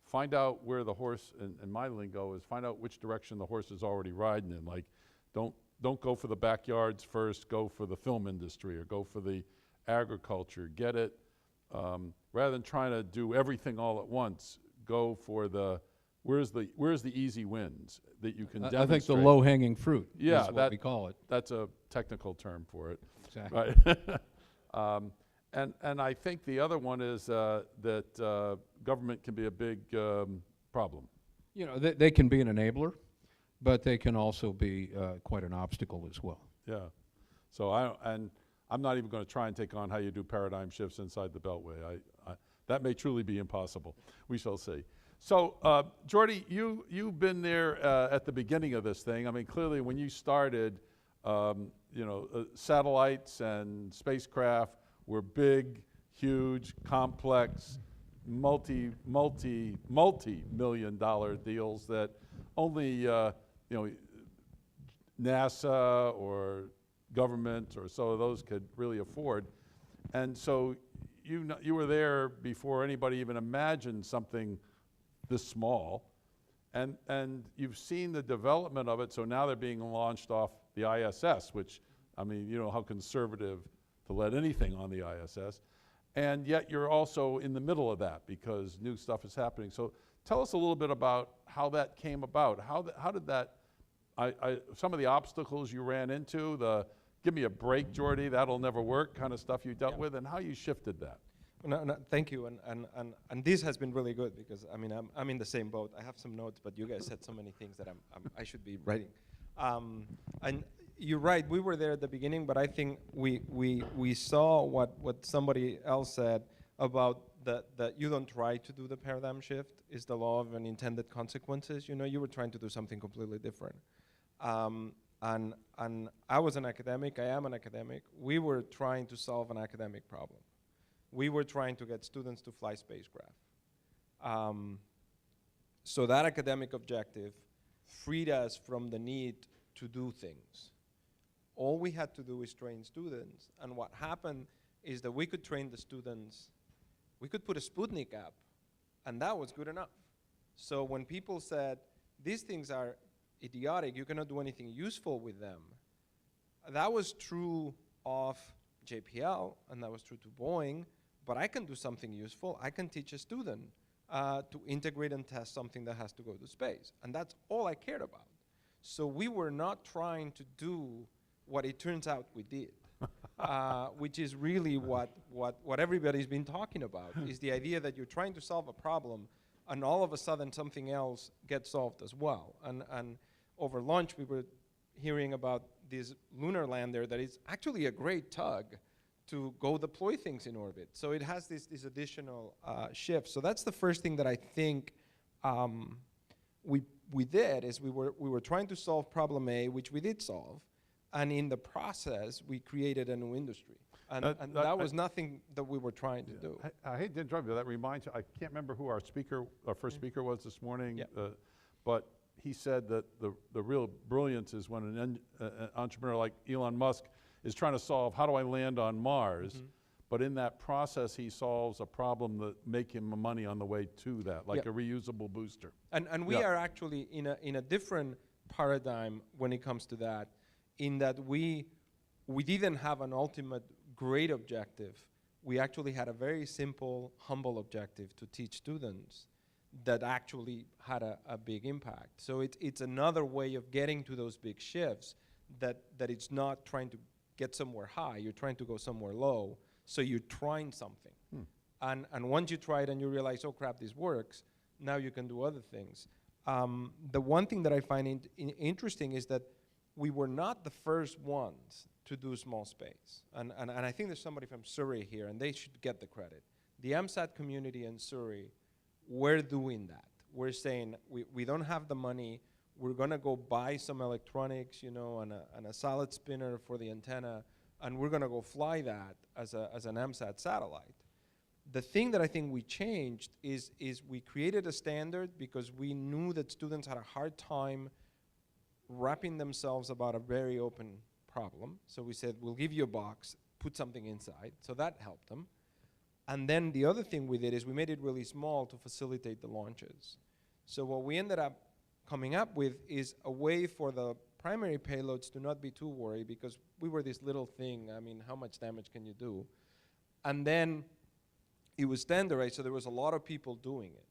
find out where the horse, in my lingo, is find out which direction the horse is already riding in. Like, don't go for the backyards first, go for the film industry or go for the agriculture. Get it, rather than trying to do everything all at once, go for the where's the easy wins that you can demonstrate. I think the low-hanging fruit is what we call it. That's a technical term for it. Exactly. Right. And I think the other one is that government can be a big problem. They can be an enabler, but they can also be quite an obstacle as well. Yeah. So I'm not even going to try and take on how you do paradigm shifts inside the Beltway. That may truly be impossible. We shall see. So, Jordy, you've been there at the beginning of this thing. I mean, clearly when you started, satellites and spacecraft were big, huge, complex, multi-million-dollar deals that only, NASA or government or so of those could really afford. And so you were there before anybody even imagined something this small, and you've seen the development of it, so now they're being launched off the ISS, which, I mean, you know how conservative to let anything on the ISS, and yet you're also in the middle of that because new stuff is happening. So tell us a little bit about how that came about. How did that, some of the obstacles you ran into, the give me a break, Jordy, that'll never work kind of stuff you dealt with, and how you shifted that. No, thank you, and this has been really good because I mean I'm in the same boat. I have some notes, but you guys said so many things that I should be writing. And you're right, we were there at the beginning, but I think we saw what somebody else said about that you don't try to do the paradigm shift. Is the law of unintended consequences. You were trying to do something completely different. And I was an academic. I am an academic. We were trying to solve an academic problem. We were trying to get students to fly spacecraft. So that academic objective freed us from the need to do things. All we had to do is train students. And what happened is that we could train the students. We could put a Sputnik app, and that was good enough. So when people said, these things are idiotic, you cannot do anything useful with them, that was true of JPL, and that was true to Boeing, but I can do something useful. I can teach a student to integrate and test something that has to go to space. And that's all I cared about. So we were not trying to do what it turns out we did, which is really what everybody's been talking about, is the idea that you're trying to solve a problem, and all of a sudden something else gets solved as well. And over lunch, we were hearing about this lunar lander that is actually a great tug to go deploy things in orbit. So it has this additional shift. So that's the first thing that I think we did, is we were trying to solve problem A, which we did solve, and in the process, we created a new industry. And that was nothing that we were trying to do. I hate to interrupt you. That reminds you, I can't remember who our first speaker was this morning, Yeah. but he said that the real brilliance is when an entrepreneur like Elon Musk is trying to solve, how do I land on Mars? But in that process, he solves a problem that make him money on the way to that, like Yeah. a reusable booster. And we are actually in a different paradigm when it comes to that, in that we didn't have an ultimate great objective. We actually had a very simple, humble objective to teach students that actually had a big impact. So it's another way of getting to those big shifts, that it's not trying to get somewhere high, you're trying to go somewhere low. So you're trying something. And once you try it and you realize, oh crap, this works, now you can do other things. The one thing that I find interesting is that we were not the first ones to do small space. And I think there's somebody from Surrey here, and they should get the credit. The AMSAT community in Surrey, we're doing that. We're saying, we don't have the money, we're gonna go buy some electronics, and a solid spinner for the antenna, and we're gonna go fly that as an AMSAT satellite. The thing that I think we changed is we created a standard because we knew that students had a hard time wrapping themselves about a very open problem. So we said, we'll give you a box, put something inside. So that helped them. And then the other thing we did is we made it really small to facilitate the launches. So what we ended up coming up with is a way for the primary payloads to not be too worried, because we were this little thing. I mean, how much damage can you do? And then it was standardized, so there was a lot of people doing it.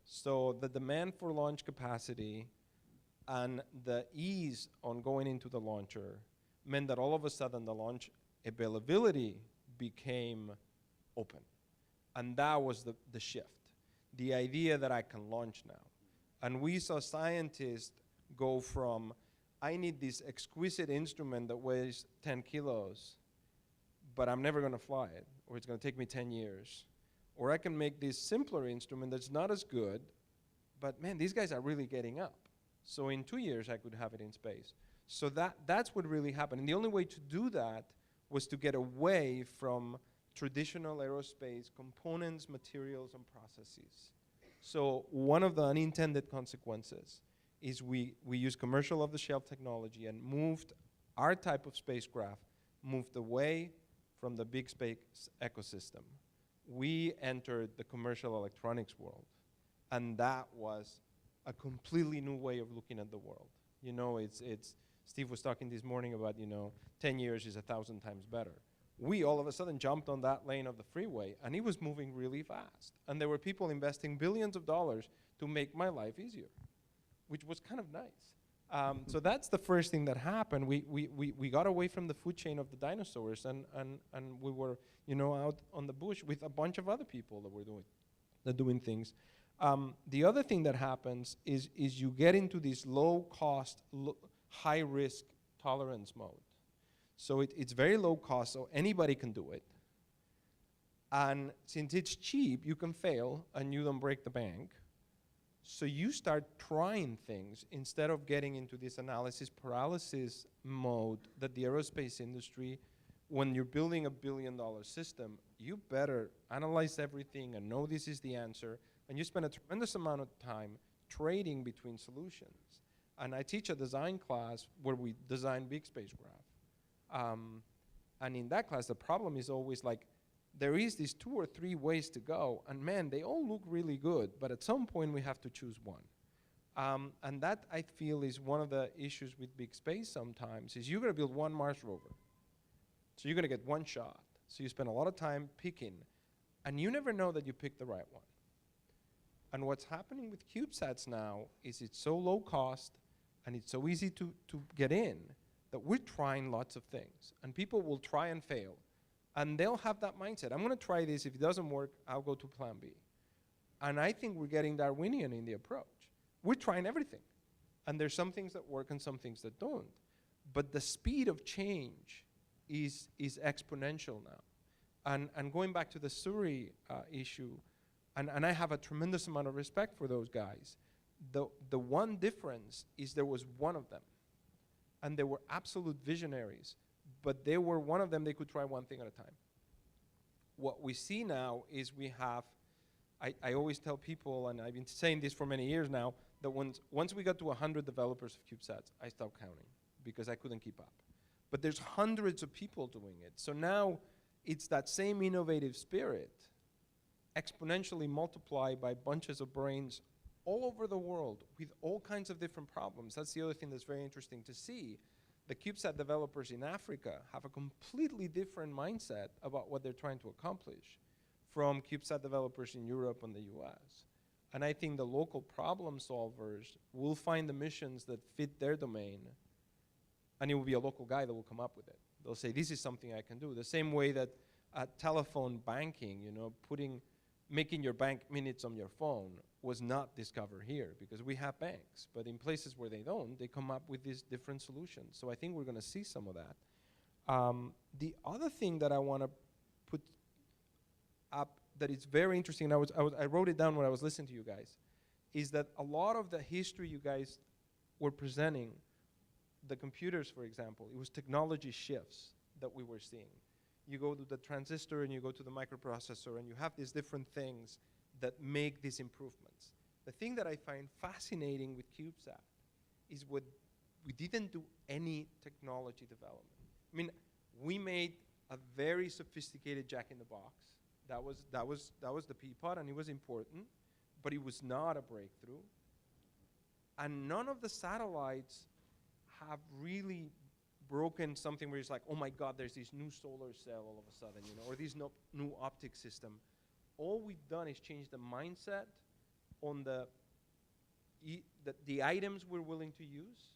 So the demand for launch capacity and the ease on going into the launcher meant that all of a sudden the launch availability became open. And that was the shift. The idea that I can launch now. And we saw scientists go from, I need this exquisite instrument that weighs 10 kilos, but I'm never gonna fly it, or it's gonna take me 10 years. Or I can make this simpler instrument that's not as good, but man, these guys are really getting up. So in 2 years, I could have it in space. So that's what really happened. And the only way to do that was to get away from traditional aerospace components, materials, and processes. So one of the unintended consequences is we used commercial off-the-shelf technology and moved our type of spacecraft, moved away from the big space ecosystem. We entered the commercial electronics world, and that was a completely new way of looking at the world. It's Steve was talking this morning about, 10 years is 1,000 times better. We all of a sudden jumped on that lane of the freeway, and it was moving really fast. And there were people investing billions of dollars to make my life easier, which was kind of nice. So that's the first thing that happened. We got away from the food chain of the dinosaurs, and we were, out on the bush with a bunch of other people that were doing things. The other thing that happens is you get into this low-cost, high-risk tolerance mode. So it's very low cost, so anybody can do it. And since it's cheap, you can fail, and you don't break the bank. So you start trying things instead of getting into this analysis paralysis mode that the aerospace industry, when you're building a billion-dollar system, you better analyze everything and know this is the answer, and you spend a tremendous amount of time trading between solutions. And I teach a design class where we design big spacecraft. And in that class, the problem is always like, there is these 2 or 3 ways to go, and man, they all look really good, but at some point we have to choose one. And that, I feel, is one of the issues with big space sometimes, is you're gonna build one Mars rover. So you're gonna get one shot. So you spend a lot of time picking, and you never know that you picked the right one. And what's happening with CubeSats now is it's so low cost, and it's so easy to get in, that we're trying lots of things. And people will try and fail. And they'll have that mindset. I'm gonna try this. If it doesn't work, I'll go to plan B. And I think we're getting Darwinian in the approach. We're trying everything. And there's some things that work and some things that don't. But the speed of change is exponential now. And going back to the Surrey issue, and I have a tremendous amount of respect for those guys. The one difference is there was one of them. And they were absolute visionaries. But they were one of them, they could try one thing at a time. What we see now is we have, I always tell people, and I've been saying this for many years now, that once we got to 100 developers of CubeSats, I stopped counting because I couldn't keep up. But there's hundreds of people doing it. So now it's that same innovative spirit exponentially multiplied by bunches of brains all over the world with all kinds of different problems. That's the other thing that's very interesting to see. The CubeSat developers in Africa have a completely different mindset about what they're trying to accomplish from CubeSat developers in Europe and the US. And I think the local problem solvers will find the missions that fit their domain, and it will be a local guy that will come up with it. They'll say, this is something I can do. The same way that telephone banking, you know, making your bank minutes on your phone was not discovered here, because we have banks, but in places where they don't, they come up with these different solutions. So I think we're gonna see some of that. The other thing that I wanna put up that is very interesting, and I wrote it down when I was listening to you guys, is that a lot of the history you guys were presenting, the computers, for example, it was technology shifts that we were seeing. You go to the transistor and you go to the microprocessor and you have these different things that make these improvements. The thing that I find fascinating with CubeSat is we didn't do any technology development. I mean, we made a very sophisticated jack-in-the-box. That was the Peapod, and it was important, but it was not a breakthrough. And none of the satellites have really broken something where it's like, oh my God, there's this new solar cell all of a sudden, you know, or this new optic system. All we've done is change the mindset on the items we're willing to use,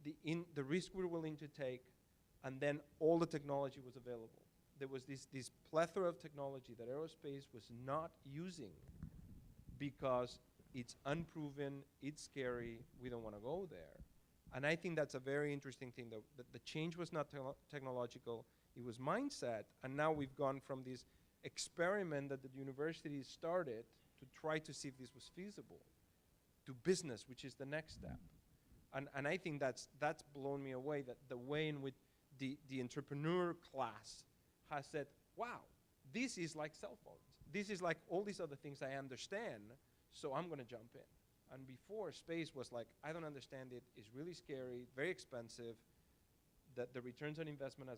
the risk we're willing to take, and then all the technology was available. There was this plethora of technology that aerospace was not using because it's unproven, it's scary, we don't want to go there. And I think that's a very interesting thing, that the change was not technological, it was mindset, and now we've gone from this experiment that the university started to try to see if this was feasible, to business, which is the next step. And I think that's blown me away, that the way in which the entrepreneur class has said, wow, this is like cell phones. This is like all these other things I understand, so I'm going to jump in. And before, space was like, I don't understand it, it's really scary, very expensive, that the returns on investment,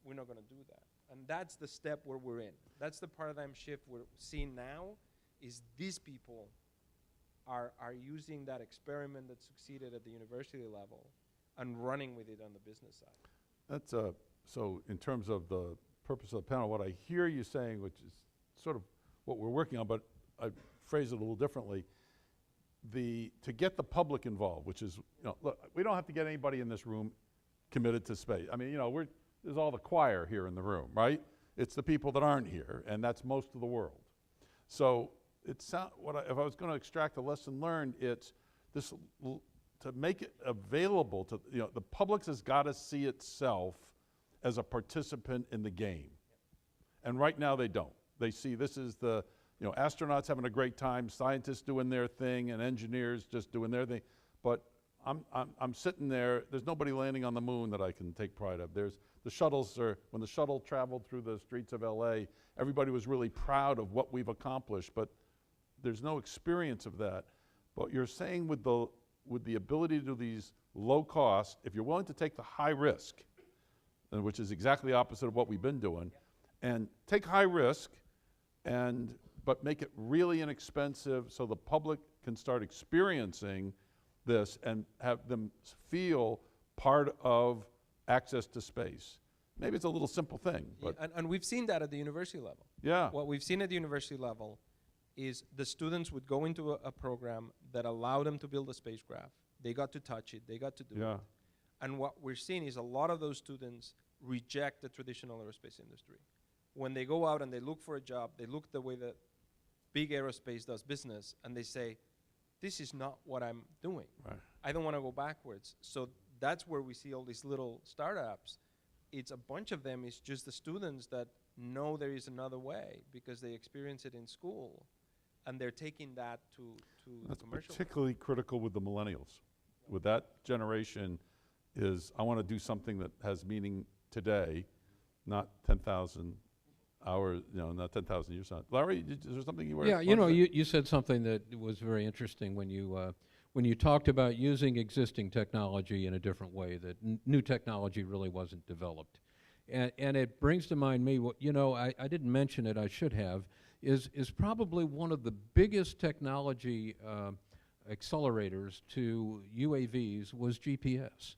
we're not going to do that. And that's the step where we're in. That's the paradigm shift we're seeing now, is these people are using that experiment that succeeded at the university level and running with it on the business side. That's so in terms of the purpose of the panel, what I hear you saying, which is sort of what we're working on, but I phrase it a little differently, to get the public involved, which is, you know, look, we don't have to get anybody in this room committed to space. I mean, you know, there's all the choir here in the room, right? It's the people that aren't here, and that's most of the world. So if I was going to extract a lesson learned, it's this, to make it available to, you know, the public has got to see itself as a participant in the game. And right now they don't. They see this is the, you know, astronauts having a great time, scientists doing their thing, and engineers just doing their thing. But I'm sitting there, there's nobody landing on the moon that I can take pride of. There's the shuttles when the shuttle traveled through the streets of LA, everybody was really proud of what we've accomplished, but there's no experience of that. But you're saying with with the ability to do these low cost, if you're willing to take the high risk, which is exactly opposite of what we've been doing, and take high risk, but make it really inexpensive so the public can start experiencing this and have them feel part of access to space. Maybe it's a little simple thing, but and we've seen that at the university level. yeah. What we've seen at the university level is the students would go into a program that allowed them to build a spacecraft. They got to touch it. They got to do it. And what we're seeing is a lot of those students reject the traditional aerospace industry. When they go out and they look for a job, they look the way that big aerospace does business, and they say, this is not what I'm doing. Right. I don't want to go backwards. So that's where we see all these little startups. It's a bunch of them is just the students that know there is another way because they experience it in school, and they're taking that to the That's commercial. particularly critical with the millennials. With that generation is, I want to do something that has meaning today, not 10,000 hours, not 10,000 years on. Larry, is there something you were? Yeah, you said something that was very interesting when you talked about using existing technology in a different way, that new technology really wasn't developed. And it brings to mind me, I didn't mention it, I should have, is probably one of the biggest technology accelerators to UAVs was GPS.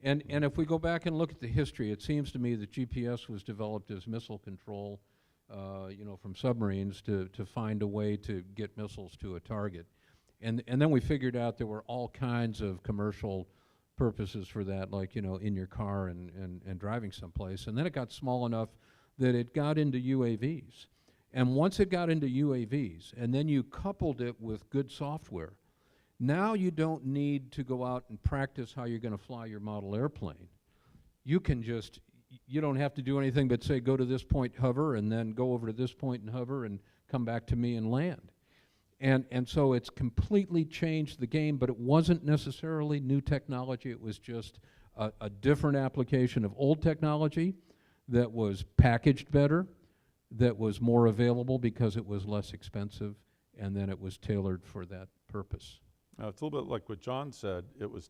And if we go back and look at the history, it seems to me that GPS was developed as missile control, from submarines to find a way to get missiles to a target. And then we figured out there were all kinds of commercial purposes for that, like, in your car and driving someplace. And then it got small enough that it got into UAVs. And once it got into UAVs, and then you coupled it with good software, now you don't need to go out and practice how you're going to fly your model airplane. You can you don't have to do anything but say, go to this point, hover, and then go over to this point and hover, and come back to me and land. And so it's completely changed the game, but it wasn't necessarily new technology. It was just a different application of old technology that was packaged better, that was more available because it was less expensive, and then it was tailored for that purpose. It's a little bit like what John said. It was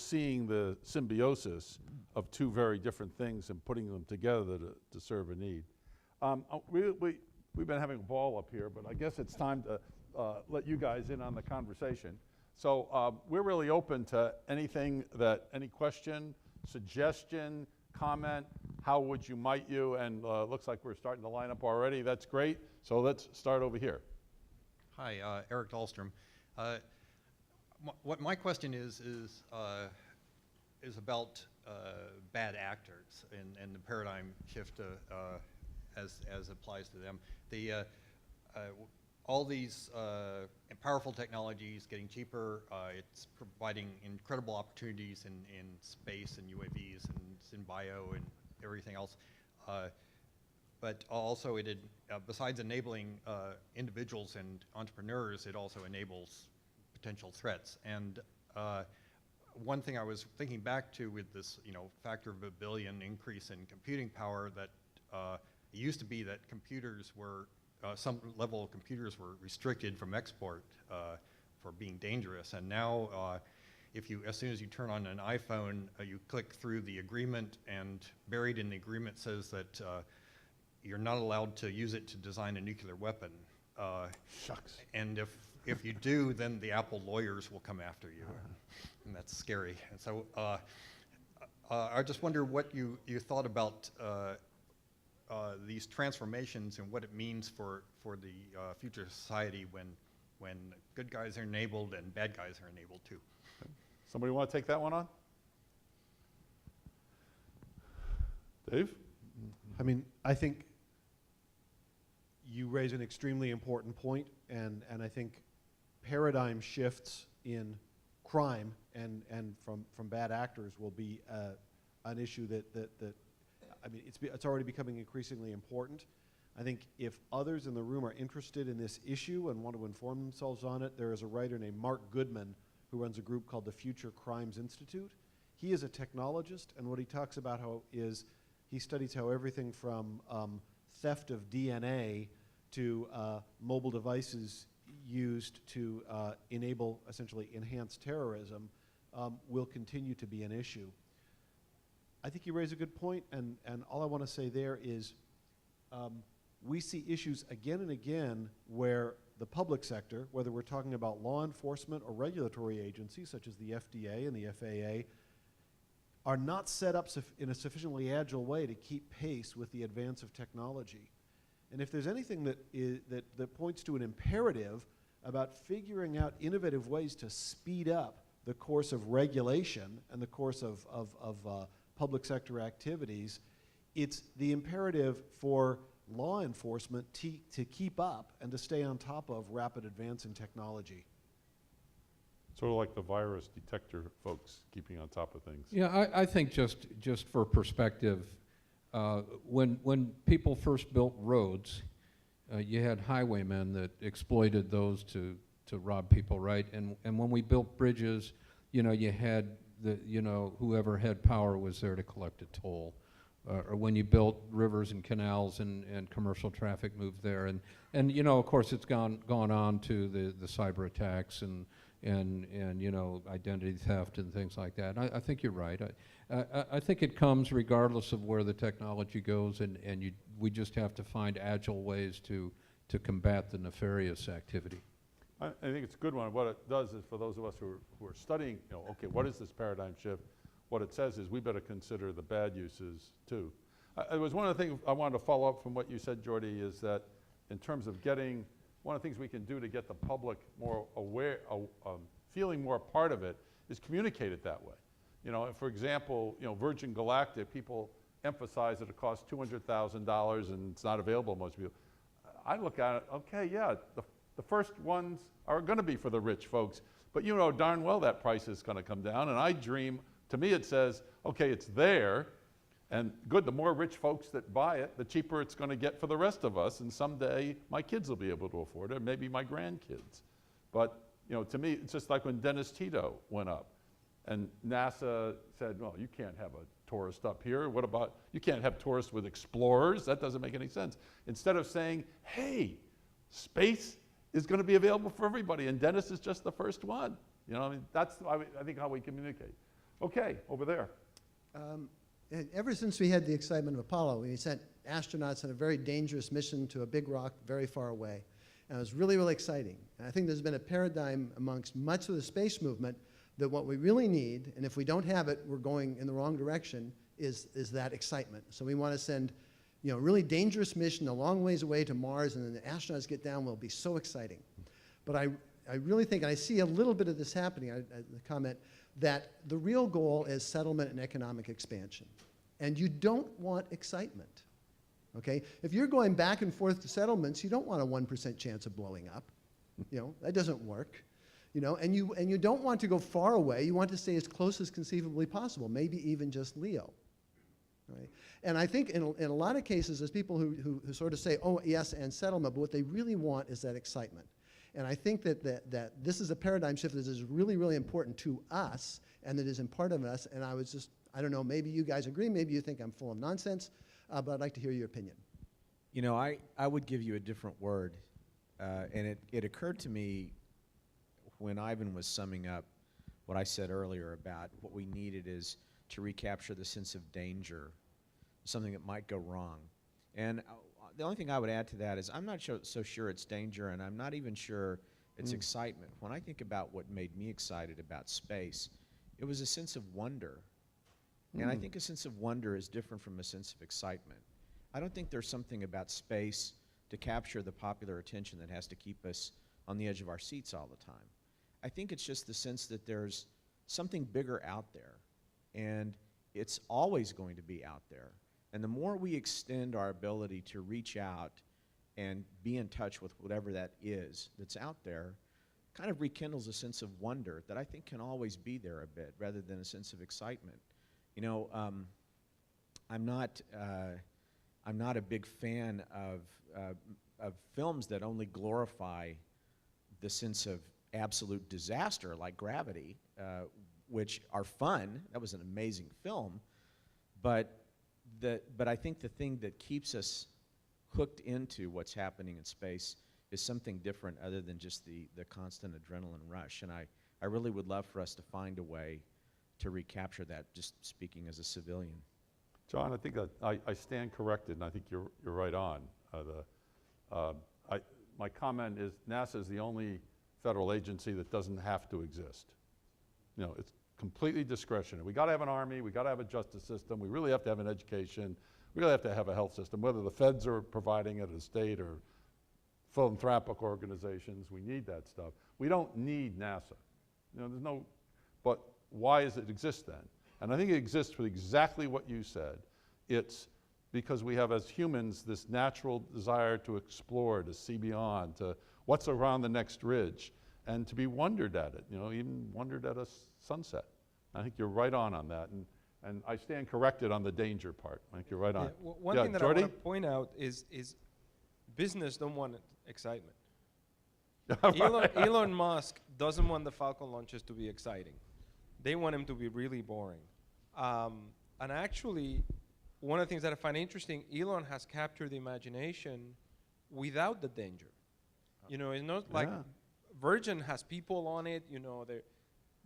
seeing the symbiosis of two very different things and putting them together to serve a need. We've been having a ball up here, but I guess it's time to let you guys in on the conversation. So we're really open to anything any question, suggestion, comment, how would you might you, and looks like we're starting to line up already. That's great. So let's start over here. Hi, Eric Dahlstrom. What my question is about bad actors and the paradigm shift as applies to them. All these powerful technologies getting cheaper. It's providing incredible opportunities in space and UAVs and in bio and everything else. But also besides enabling individuals and entrepreneurs, it also enables potential threats. And one thing I was thinking back to with this, factor of 1 billion increase in computing power, that it used to be that computers were, some level of computers were restricted from export for being dangerous. And now, as soon as you turn on an iPhone, you click through the agreement, and buried in the agreement says that you're not allowed to use it to design a nuclear weapon. Shucks. And if you do, then the Apple lawyers will come after you, and that's scary. And so I just wonder what you thought about these transformations and what it means for the future society when good guys are enabled and bad guys are enabled too. Somebody want to take that one on? Dave? I think you raise an extremely important point, and I think paradigm shifts in crime and from bad actors will be an issue that it's already becoming increasingly important. I think if others in the room are interested in this issue and want to inform themselves on it, there is a writer named Mark Goodman who runs a group called the Future Crimes Institute. He is a technologist, and what he talks about he studies how everything from theft of DNA to mobile devices used to enable essentially enhanced terrorism will continue to be an issue. I think you raise a good point, and all I want to say there is we see issues again and again where the public sector, whether we're talking about law enforcement or regulatory agencies such as the FDA and the FAA, are not set up in a sufficiently agile way to keep pace with the advance of technology. And if there's anything that points to an imperative about figuring out innovative ways to speed up the course of regulation and the course of public sector activities, it's the imperative for law enforcement to keep up and to stay on top of rapid advance in technology. Sort of like the virus detector folks keeping on top of things. Yeah, I think just for perspective, when people first built roads, you had highwaymen that exploited those to rob people, right? And when we built bridges, you had whoever had power was there to collect a toll. Or when you built rivers and canals and commercial traffic moved there, and of course it's gone on to the cyber attacks and identity theft and things like that. I think you're right. I think it comes regardless of where the technology goes, and we just have to find agile ways to combat the nefarious activity. I think it's a good one. What it does is, for those of us who are studying, okay, what is this paradigm shift? What it says is we better consider the bad uses too. It was one of the things I wanted to follow up from what you said, Jordy, is that in terms of getting, one of the things we can do to get the public more aware, feeling more a part of it, is communicate it that way. For example, Virgin Galactic, people emphasize that it costs $200,000 and it's not available to most people. I look at it, okay, yeah, the first ones are going to be for the rich folks, but you know darn well that price is going to come down, and I dream, to me it says, okay, it's there, and good, the more rich folks that buy it, the cheaper it's going to get for the rest of us, and someday my kids will be able to afford it, maybe my grandkids. But to me, it's just like when Dennis Tito went up, and NASA said, well, you can't have a tourist up here. What about, you can't have tourists with explorers? That doesn't make any sense. Instead of saying, hey, space is going to be available for everybody, and Dennis is just the first one. That's, I think, how we communicate. Okay, over there. Ever since we had the excitement of Apollo, we sent astronauts on a very dangerous mission to a big rock very far away. And it was really, really exciting. And I think there's been a paradigm amongst much of the space movement that what we really need, and if we don't have it, we're going in the wrong direction, is that excitement. So we want to send a really dangerous mission a long ways away to Mars, and then the astronauts get down, will be so exciting. But I really think, and I see a little bit of this happening, the comment, that the real goal is settlement and economic expansion. And you don't want excitement, okay? If you're going back and forth to settlements, you don't want a 1% chance of blowing up. That doesn't work. And you don't want to go far away. You want to stay as close as conceivably possible, maybe even just LEO. Right? And I think in a lot of cases, there's people who sort of say, oh, yes, and settlement, but what they really want is that excitement. And I think that this is a paradigm shift that is really, really important to us and that is in part of us. And I don't know, maybe you guys agree, maybe you think I'm full of nonsense, but I'd like to hear your opinion. I would give you a different word. And it occurred to me when Ivan was summing up what I said earlier about what we needed is to recapture the sense of danger, something that might go wrong. And the only thing I would add to that is I'm not so sure it's danger, and I'm not even sure it's excitement. When I think about what made me excited about space, it was a sense of wonder. And I think a sense of wonder is different from a sense of excitement. I don't think there's something about space to capture the popular attention that has to keep us on the edge of our seats all the time. I think it's just the sense that there's something bigger out there, and it's always going to be out there. And the more we extend our ability to reach out and be in touch with whatever that is that's out there, kind of rekindles a sense of wonder that I think can always be there a bit, rather than a sense of excitement. I'm not a big fan of films that only glorify the sense of absolute disaster, like Gravity, which are fun. That was an amazing film, but I think the thing that keeps us hooked into what's happening in space is something different other than just the constant adrenaline rush. And I really would love for us to find a way to recapture that, just speaking as a civilian. John, I think that I stand corrected, and I think you're right on. My comment is NASA is the only federal agency that doesn't have to exist. You know, it's completely discretionary. We got to have an army. We got to have a justice system. We really have to have an education. We really have to have a health system. Whether the feds are providing it, or the state, or philanthropic organizations, we need that stuff. We don't need NASA. You know, there's no. But why does it exist then? And I think it exists for exactly what you said. It's because we have, as humans, this natural desire to explore, to see beyond, to what's around the next ridge, and to be wondered at it, you know, even wondered at a sunset. I think you're right on that, and I stand corrected on the danger part. I think you're right on. One thing that Jordy? I want to point out is business don't want excitement. Right. Elon Musk doesn't want the Falcon launches to be exciting. They want them to be really boring. And actually, one of the things that I find interesting, Elon has captured the imagination without the danger. You know, it's not like Virgin has people on it, you know,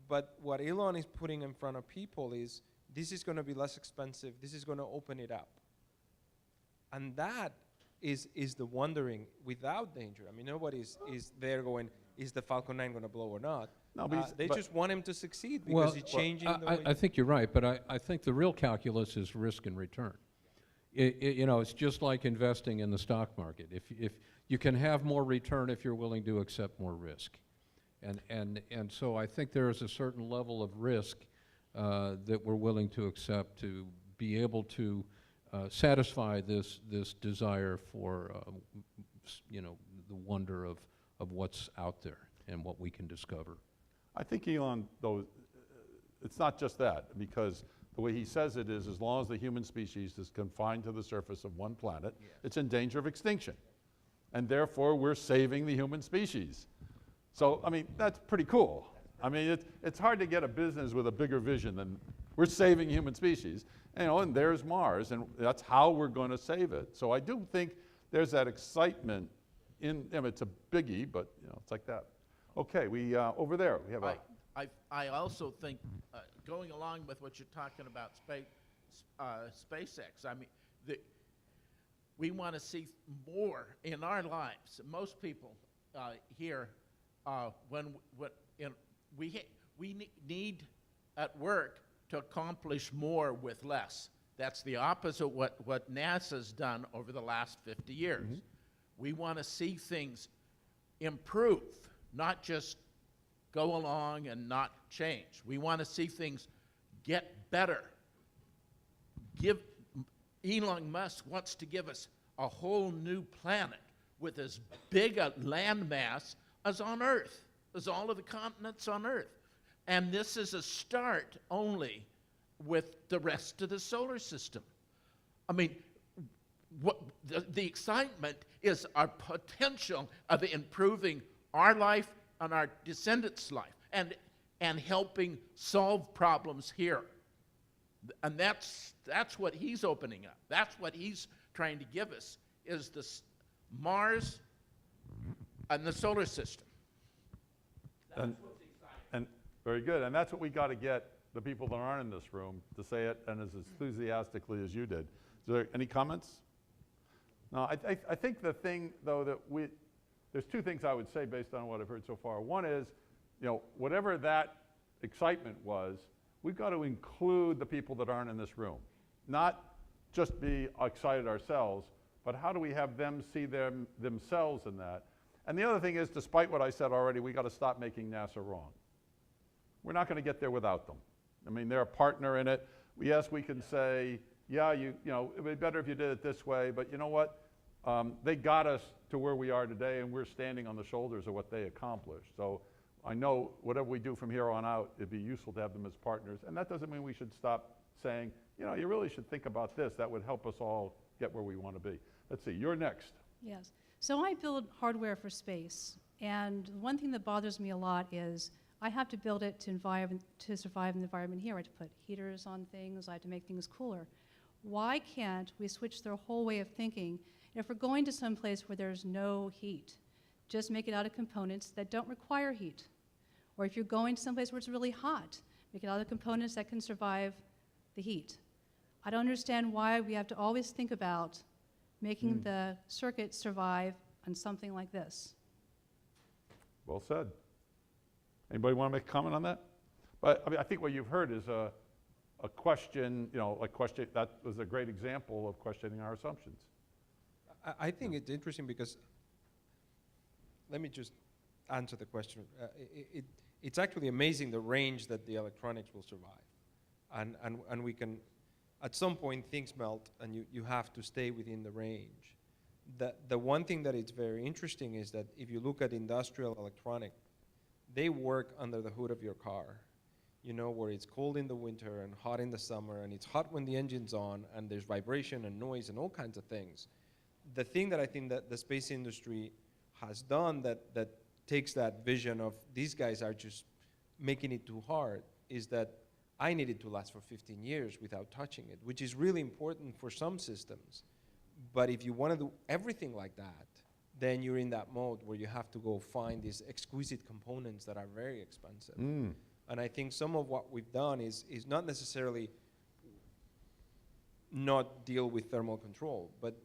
but what Elon is putting in front of people is, this is going to be less expensive, this is going to open it up. And that is the wondering without danger. I mean, nobody is there going, is the Falcon 9 going to blow or not? No, They just want him to succeed because he's changing the way. I think you're right, but I think the real calculus is risk and return. You know, it's just like investing in the stock market. If you can have more return if you're willing to accept more risk. And so I think there is a certain level of risk that we're willing to accept to be able to satisfy this desire for, you know, the wonder of what's out there and what we can discover. I think Elon, though, it's not just that, because the way he says it is, as long as the human species is confined to the surface of one planet, it's in danger of extinction. And therefore, we're saving the human species. So, I mean, that's pretty cool. I mean, it's hard to get a business with a bigger vision than we're saving human species. You know, and there's Mars, and that's how we're going to save it. So I do think there's that excitement in, I mean, it's a biggie, but, you know, it's like that. Okay, we, over there, we have I also think, going along with what you're talking about, SpaceX, I mean, we want to see more in our lives. Most people here, we need at work to accomplish more with less. That's the opposite of what NASA's done over the last 50 years. Mm-hmm. We want to see things improve, not just go along and not change. We want to see things get better. Elon Musk wants to give us a whole new planet with as big a landmass as on Earth, as all of the continents on Earth. And this is a start only with the rest of the solar system. I mean, what the excitement is our potential of improving our life and our descendants' life, and helping solve problems here. And that's what he's opening up. That's what he's trying to give us, is this Mars and the solar system. That's what's exciting. And very good. And that's what we got to get the people that aren't in this room to say it, and as enthusiastically as you did. Is there any comments? No, I think the thing, though, that there's two things I would say based on what I've heard so far. One is, you know, whatever that excitement was, we've got to include the people that aren't in this room. Not just be excited ourselves, but how do we have them see themselves in that? And the other thing is, despite what I said already, we got to stop making NASA wrong. We're not going to get there without them. I mean, they're a partner in it. Yes, we can say, yeah, you know, it would be better if you did it this way, but you know what? They got us to where we are today, and we're standing on the shoulders of what they accomplished. So I know whatever we do from here on out, it'd be useful to have them as partners. And that doesn't mean we should stop saying, you know, you really should think about this. That would help us all get where we want to be. Let's see, you're next. Yes. So I build hardware for space. And one thing that bothers me a lot is I have to build it to survive in the environment here. I have to put heaters on things. I have to make things cooler. Why can't we switch their whole way of thinking? If we're going to some place where there's no heat, just make it out of components that don't require heat. Or if you're going to someplace where it's really hot, make it out of components that can survive the heat. I don't understand why we have to always think about making the circuit survive on something like this. Well said. Anybody want to make a comment on that? But I mean, I think what you've heard is a question, that was a great example of questioning our assumptions. I think it's interesting because, let me just answer the question. It's actually amazing the range that the electronics will survive. And we can, at some point things melt and you have to stay within the range. The one thing that is very interesting is that if you look at industrial electronic, they work under the hood of your car. You know, where it's cold in the winter and hot in the summer, and it's hot when the engine's on, and there's vibration and noise and all kinds of things. The thing that I think that the space industry has done that takes that vision of these guys are just making it too hard is that I need it to last for 15 years without touching it, which is really important for some systems. But if you want to do everything like that, then you're in that mode where you have to go find these exquisite components that are very expensive. And I think some of what we've done is not necessarily not deal with thermal control, but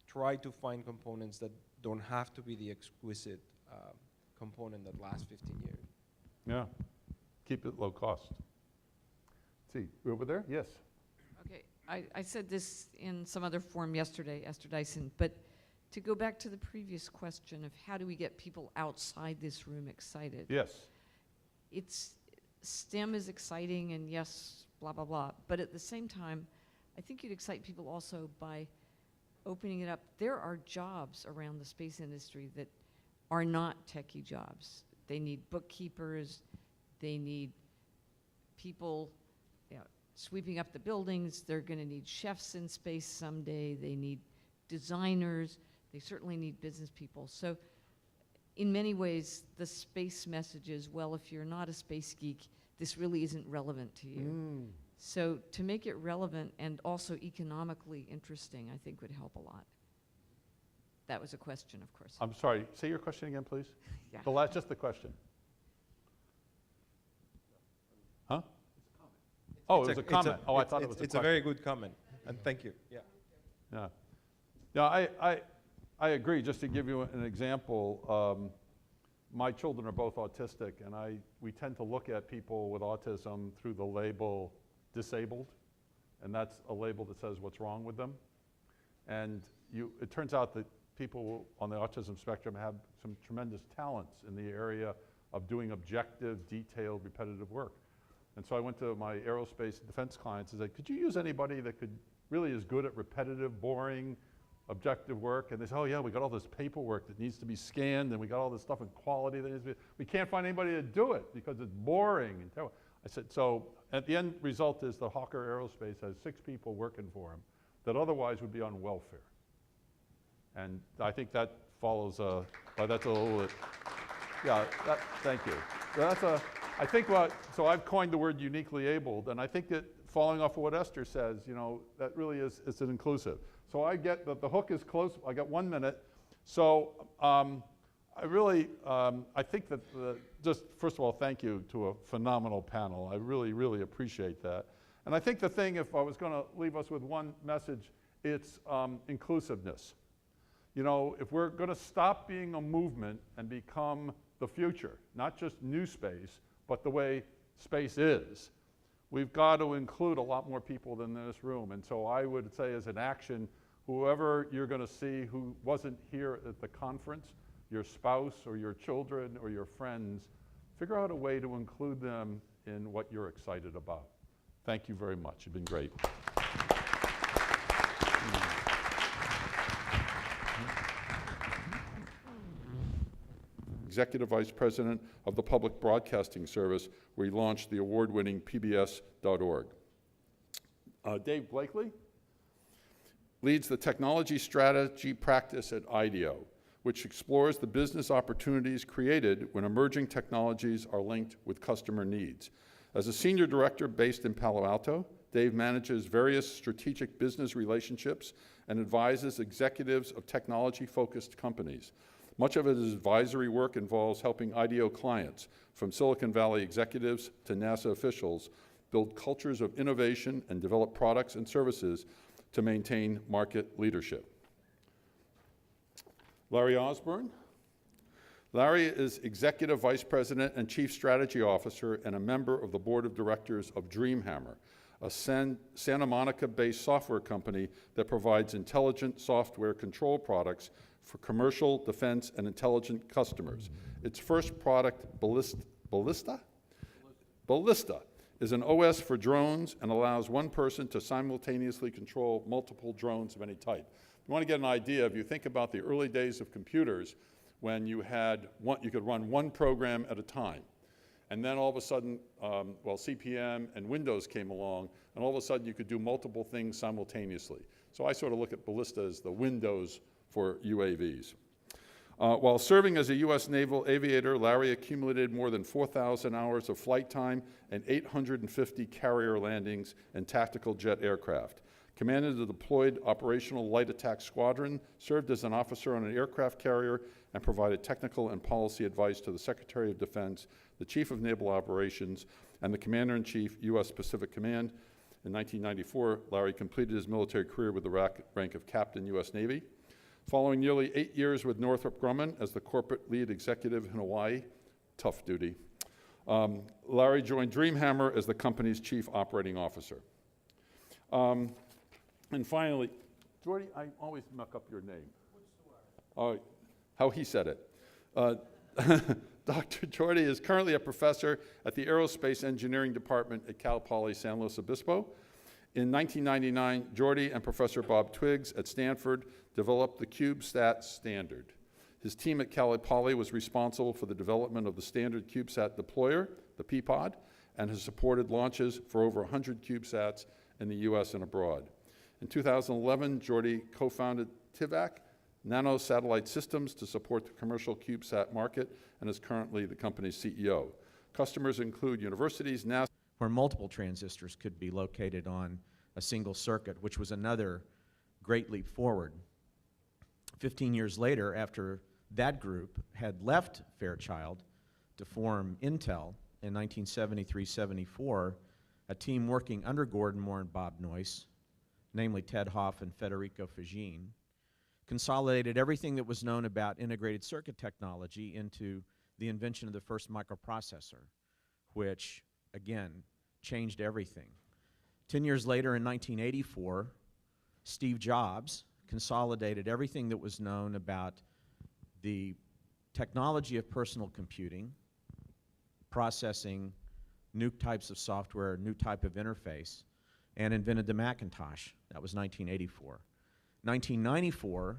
try to find components that don't have to be the exquisite component that lasts 15 years. Yeah, keep it low cost. Let's see, over there, yes. Okay, I said this in some other form yesterday, Esther Dyson, but to go back to the previous question of how do we get people outside this room excited? Yes. STEM is exciting, and yes, blah, blah, blah. But at the same time, I think you'd excite people also by opening it up. There are jobs around the space industry that are not techie jobs. They need bookkeepers. They need people sweeping up the buildings. They're going to need chefs in space someday. They need designers. They certainly need business people. So in many ways, the space message is, well, if you're not a space geek, this really isn't relevant to you. So to make it relevant and also economically interesting, I think would help a lot. That was a question, of course. I'm sorry, say your question again, please. Yeah. Just the question. Huh? Oh, it was a comment. Oh, I thought it was a question. It's a very good comment, and thank you. Yeah. Yeah, I agree. Just to give you an example, my children are both autistic, and we tend to look at people with autism through the label disabled, and that's a label that says what's wrong with them. And it turns out that people on the autism spectrum have some tremendous talents in the area of doing objective, detailed, repetitive work. And so I went to my aerospace and defense clients and said, could you use anybody that really is good at repetitive, boring, objective work? And they said, oh yeah, we got all this paperwork that needs to be scanned, and we got all this stuff in quality that needs to be, we can't find anybody to do it because it's boring and terrible. I said, so at the end result is the Hawker Aerospace has 6 people working for him that otherwise would be on welfare. And I think that follows that's a little bit, yeah, thank you. I think so I've coined the word uniquely abled, and I think that following off of what Esther says, that really it's an inclusive. So I get that the hook is close. I got 1 minute. So I think that just first of all, thank you to a phenomenal panel. I really, really appreciate that. And I think the thing, if I was going to leave us with one message, it's inclusiveness. If we're going to stop being a movement and become the future, not just NewSpace, but the way space is, we've got to include a lot more people than in this room. And so I would say as an action, whoever you're going to see who wasn't here at the conference, your spouse or your children or your friends, figure out a way to include them in what you're excited about. Thank you very much. You've been great. Executive Vice President of the Public Broadcasting Service, where he launched the award-winning PBS.org. Dave Blakely leads the technology strategy practice at IDEO, which explores the business opportunities created when emerging technologies are linked with customer needs. As a senior director based in Palo Alto, Dave manages various strategic business relationships and advises executives of technology-focused companies. Much of his advisory work involves helping IDEO clients, from Silicon Valley executives to NASA officials, build cultures of innovation and develop products and services to maintain market leadership. Larry Osborne. Larry is Executive Vice President and Chief Strategy Officer and a member of the Board of Directors of DreamHammer, a Santa Monica-based software company that provides intelligent software control products for commercial, defense, and intelligent customers. Its first product, Ballista, is an OS for drones and allows one person to simultaneously control multiple drones of any type. You want to get an idea, if you think about the early days of computers, when you could run one program at a time. And then all of a sudden, CPM and Windows came along, and all of a sudden you could do multiple things simultaneously. So I sort of look at Ballista as the Windows for UAVs. While serving as a U.S. naval aviator, Larry accumulated more than 4,000 hours of flight time and 850 carrier landings and tactical jet aircraft. Commanded the deployed Operational Light Attack Squadron, served as an officer on an aircraft carrier, and provided technical and policy advice to the Secretary of Defense, the Chief of Naval Operations, and the Commander-in-Chief, U.S. Pacific Command. In 1994, Larry completed his military career with the rank of Captain, U.S. Navy. Following nearly 8 years with Northrop Grumman as the corporate lead executive in Hawaii, tough duty, Larry joined DreamHammer as the company's chief operating officer. And finally, Jordy, I always muck up your name. How he said it. Dr. Jordy is currently a professor at the Aerospace Engineering Department at Cal Poly San Luis Obispo. In 1999, Jordy and Professor Bob Twiggs at Stanford developed the CubeSat standard. His team at Cal Poly was responsible for the development of the standard CubeSat deployer, the P-Pod, and has supported launches for over 100 CubeSats in the US and abroad. In 2011, Jordy co-founded TIVAC, Nano Satellite Systems, to support the commercial CubeSat market, and is currently the company's CEO. Customers include universities, NASA, where multiple transistors could be located on a single circuit, which was another great leap forward. 15 years later, after that group had left Fairchild to form Intel in 1973-74, a team working under Gordon Moore and Bob Noyce, namely Ted Hoff and Federico Fagin, consolidated everything that was known about integrated circuit technology into the invention of the first microprocessor, which, again, changed everything. 10 years later, in 1984, Steve Jobs consolidated everything that was known about the technology of personal computing, processing, new types of software, new type of interface, and invented the Macintosh. That was 1984. 1994,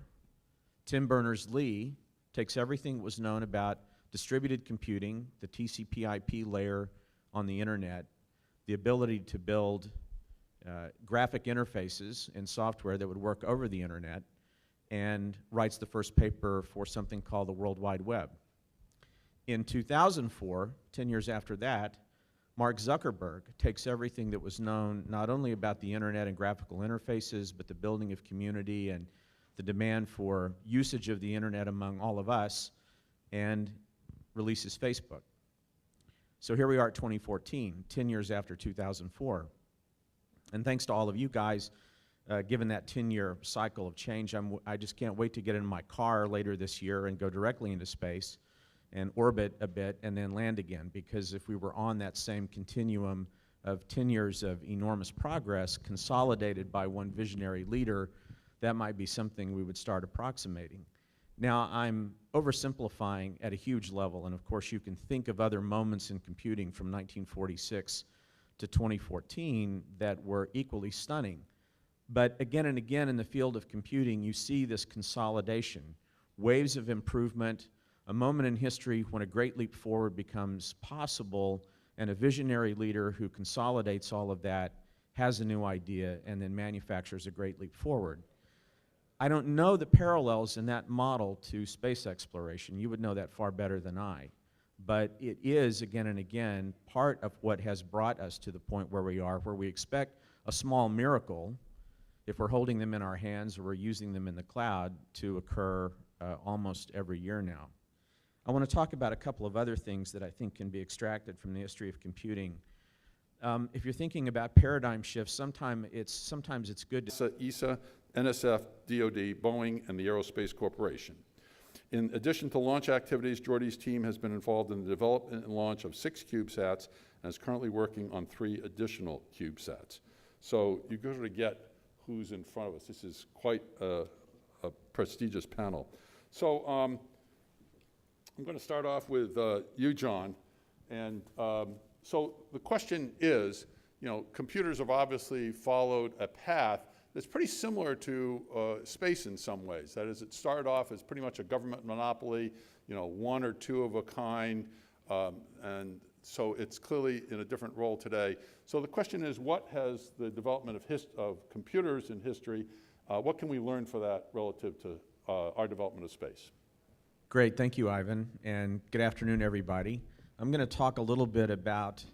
Tim Berners-Lee takes everything that was known about distributed computing, the TCP/IP layer on the internet, the ability to build graphic interfaces and software that would work over the internet, and writes the first paper for something called the World Wide Web. In 2004, 10 years after that, Mark Zuckerberg takes everything that was known not only about the internet and graphical interfaces, but the building of community and the demand for usage of the internet among all of us, and releases Facebook. So here we are at 2014, 10 years after 2004. And thanks to all of you guys, given that 10-year cycle of change, I just can't wait to get in my car later this year and go directly into space and orbit a bit and then land again, because if we were on that same continuum of 10 years of enormous progress consolidated by one visionary leader, that might be something we would start approximating. Now, I'm oversimplifying at a huge level, and of course you can think of other moments in computing from 1946 to 2014 that were equally stunning. But again and again in the field of computing, you see this consolidation, waves of improvement, a moment in history when a great leap forward becomes possible, and a visionary leader who consolidates all of that, has a new idea, and then manufactures a great leap forward. I don't know the parallels in that model to space exploration. You would know that far better than I. But it is, again and again, part of what has brought us to the point where we are, where we expect a small miracle, if we're holding them in our hands or we're using them in the cloud, to occur almost every year now. I want to talk about a couple of other things that I think can be extracted from the history of computing. If you're thinking about paradigm shifts, sometimes it's good to... ESA, NSF, DoD, Boeing, and the Aerospace Corporation. In addition to launch activities, Jordy's team has been involved in the development and launch of 6 CubeSats and is currently working on 3 additional CubeSats. So you go to get who's in front of us. This is quite a prestigious panel. So I'm going to start off with you, John. And so the question is, you know, computers have obviously followed a path that's pretty similar to space in some ways. That is, it started off as pretty much a government monopoly, you know, one or two of a kind, and so it's clearly in a different role today. So the question is, what has the development of computers in history, what can we learn for that relative to our development of space? Great, thank you, Ivan, and good afternoon, everybody. I'm going to talk a little bit about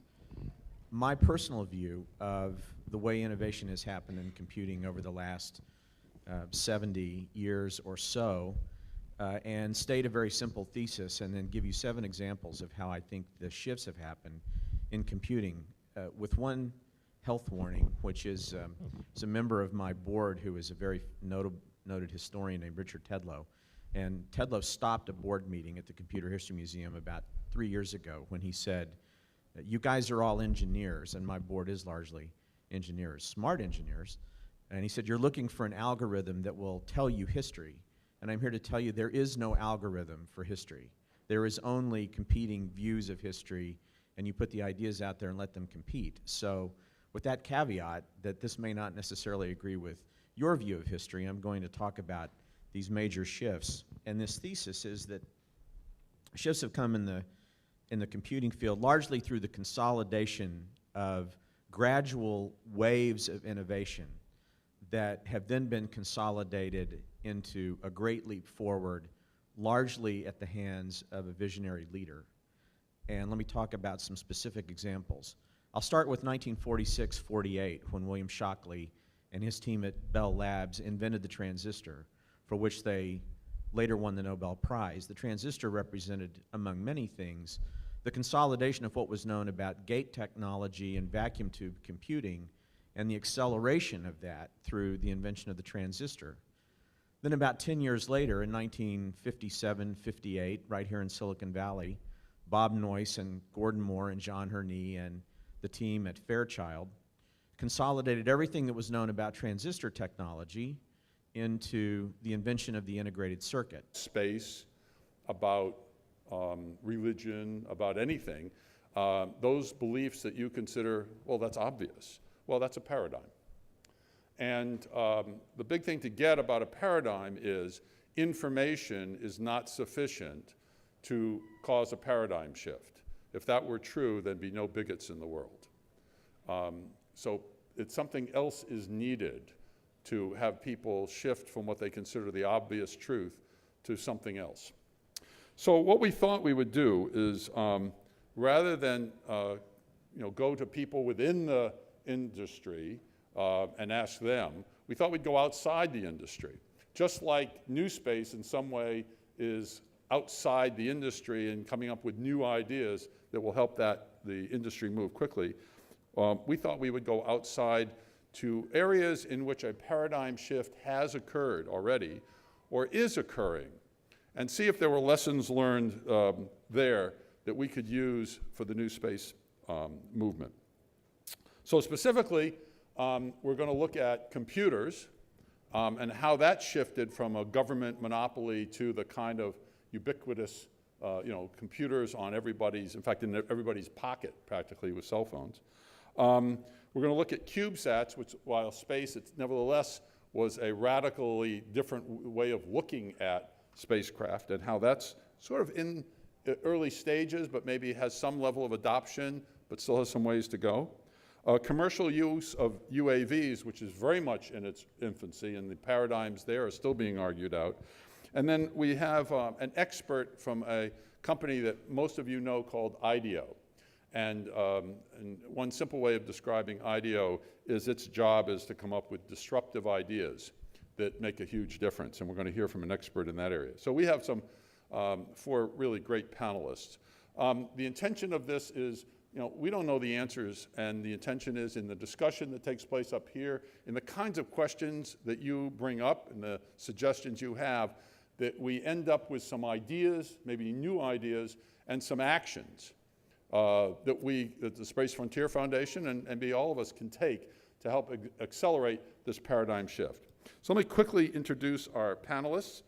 my personal view of the way innovation has happened in computing over the last 70 years or so, and state a very simple thesis, and then give you 7 examples of how I think the shifts have happened in computing, with one health warning, which is a member of my board who is a very noted historian named Richard Tedlow. And Tedlow stopped a board meeting at the Computer History Museum about 3 years ago when he said, "You guys are all engineers," and my board is largely engineers, smart engineers. And he said, "You're looking for an algorithm that will tell you history. And I'm here to tell you there is no algorithm for history. There is only competing views of history, and you put the ideas out there and let them compete." So with that caveat that this may not necessarily agree with your view of history, I'm going to talk about these major shifts. And this thesis is that shifts have come in the computing field largely through the consolidation of gradual waves of innovation that have then been consolidated into a great leap forward, largely at the hands of a visionary leader. And let me talk about some specific examples. I'll start with 1946-48, when William Shockley and his team at Bell Labs invented the transistor, for which they later won the Nobel Prize. The transistor represented, among many things, the consolidation of what was known about gate technology and vacuum tube computing, and the acceleration of that through the invention of the transistor. Then about 10 years later, in 1957-58, right here in Silicon Valley, Bob Noyce and Gordon Moore and John Herney and the team at Fairchild consolidated everything that was known about transistor technology into the invention of the integrated circuit. Space, about religion, about anything, those beliefs that you consider, well, that's obvious. Well, that's a paradigm. And the big thing to get about a paradigm is information is not sufficient to cause a paradigm shift. If that were true, there'd be no bigots in the world. So it's something else is needed to have people shift from what they consider the obvious truth to something else. So what we thought we would do is, rather than go to people within the industry and ask them, we thought we'd go outside the industry. Just like NewSpace in some way is outside the industry and coming up with new ideas that will help the industry move quickly, we thought we would go outside to areas in which a paradigm shift has occurred already or is occurring, and see if there were lessons learned there that we could use for the NewSpace movement. So specifically, we're going to look at computers and how that shifted from a government monopoly to the kind of ubiquitous, computers on everybody's, in fact, in everybody's pocket practically with cell phones. We're going to look at CubeSats, which, while space, it nevertheless was a radically different way of looking at spacecraft, and how that's sort of in the early stages, but maybe has some level of adoption, but still has some ways to go. Commercial use of UAVs, which is very much in its infancy, and the paradigms there are still being argued out. And then we have an expert from a company that most of you know called IDEO. And one simple way of describing IDEO is its job is to come up with disruptive ideas that make a huge difference, and we're going to hear from an expert in that area. So we have some 4 really great panelists. The intention of this is, we don't know the answers, and the intention is in the discussion that takes place up here, in the kinds of questions that you bring up and the suggestions you have, that we end up with some ideas, maybe new ideas, and some actions that the Space Frontier Foundation and maybe all of us can take to help accelerate this paradigm shift. So let me quickly introduce our panelists.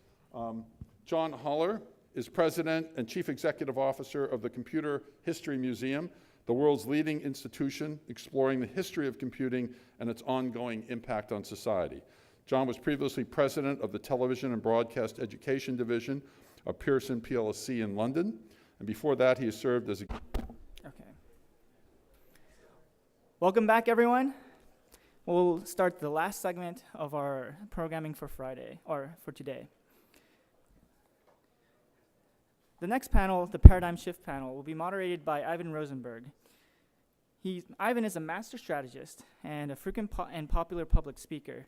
John Haller is President and Chief Executive Officer of the Computer History Museum, the world's leading institution exploring the history of computing and its ongoing impact on society. John was previously President of the Television and Broadcast Education Division of Pearson plc in London, and before that he has served as a... Okay. Welcome back, everyone. We'll start the last segment of our programming for Friday, or for today. The next panel, the Paradigm Shift panel, will be moderated by Ivan Rosenberg. Ivan is a master strategist and a frequent and popular public speaker.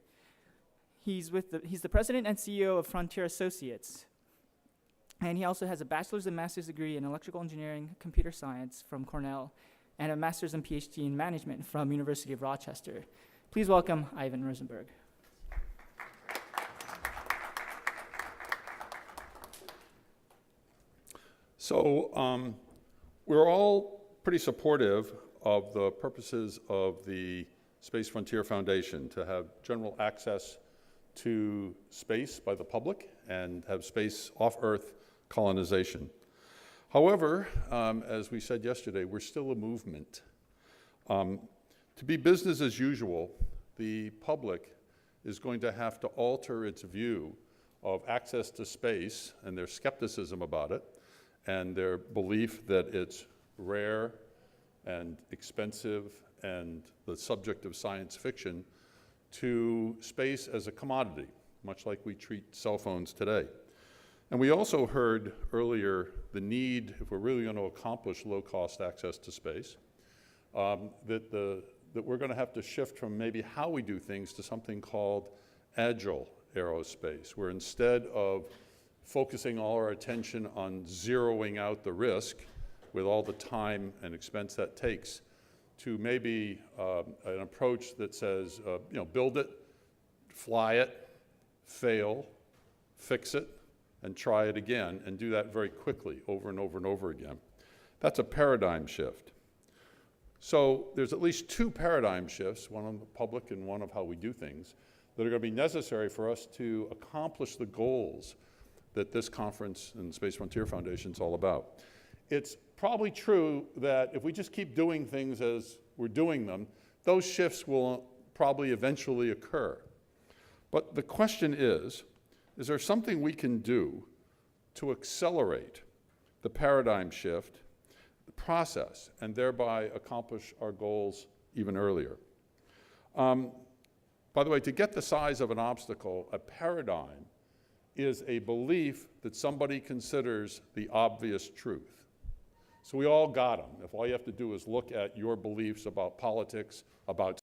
He's the president and CEO of Frontier Associates, and he also has a bachelor's and master's degree in electrical engineering, computer science from Cornell, and a master's and PhD in management from University of Rochester. Please welcome Ivan Rosenberg. So we're all pretty supportive of the purposes of the Space Frontier Foundation to have general access to space by the public and have space off-Earth colonization. However, as we said yesterday, we're still a movement. To be business as usual, the public is going to have to alter its view of access to space and their skepticism about it and their belief that it's rare and expensive and the subject of science fiction to space as a commodity, much like we treat cell phones today. And we also heard earlier the need, if we're really going to accomplish low-cost access to space, that we're going to have to shift from maybe how we do things to something called agile aerospace, where instead of focusing all our attention on zeroing out the risk with all the time and expense that takes, to maybe an approach that says, build it, fly it, fail, fix it, and try it again, and do that very quickly over and over and over again. That's a paradigm shift. So there's at least 2 paradigm shifts, one on the public and one of how we do things, that are going to be necessary for us to accomplish the goals that this conference and the Space Frontier Foundation is all about. It's probably true that if we just keep doing things as we're doing them, those shifts will probably eventually occur. But the question is there something we can do to accelerate the paradigm shift, the process, and thereby accomplish our goals even earlier? By the way, to get the size of an obstacle, a paradigm is a belief that somebody considers the obvious truth. So we all got them. If all you have to do is look at your beliefs about politics, about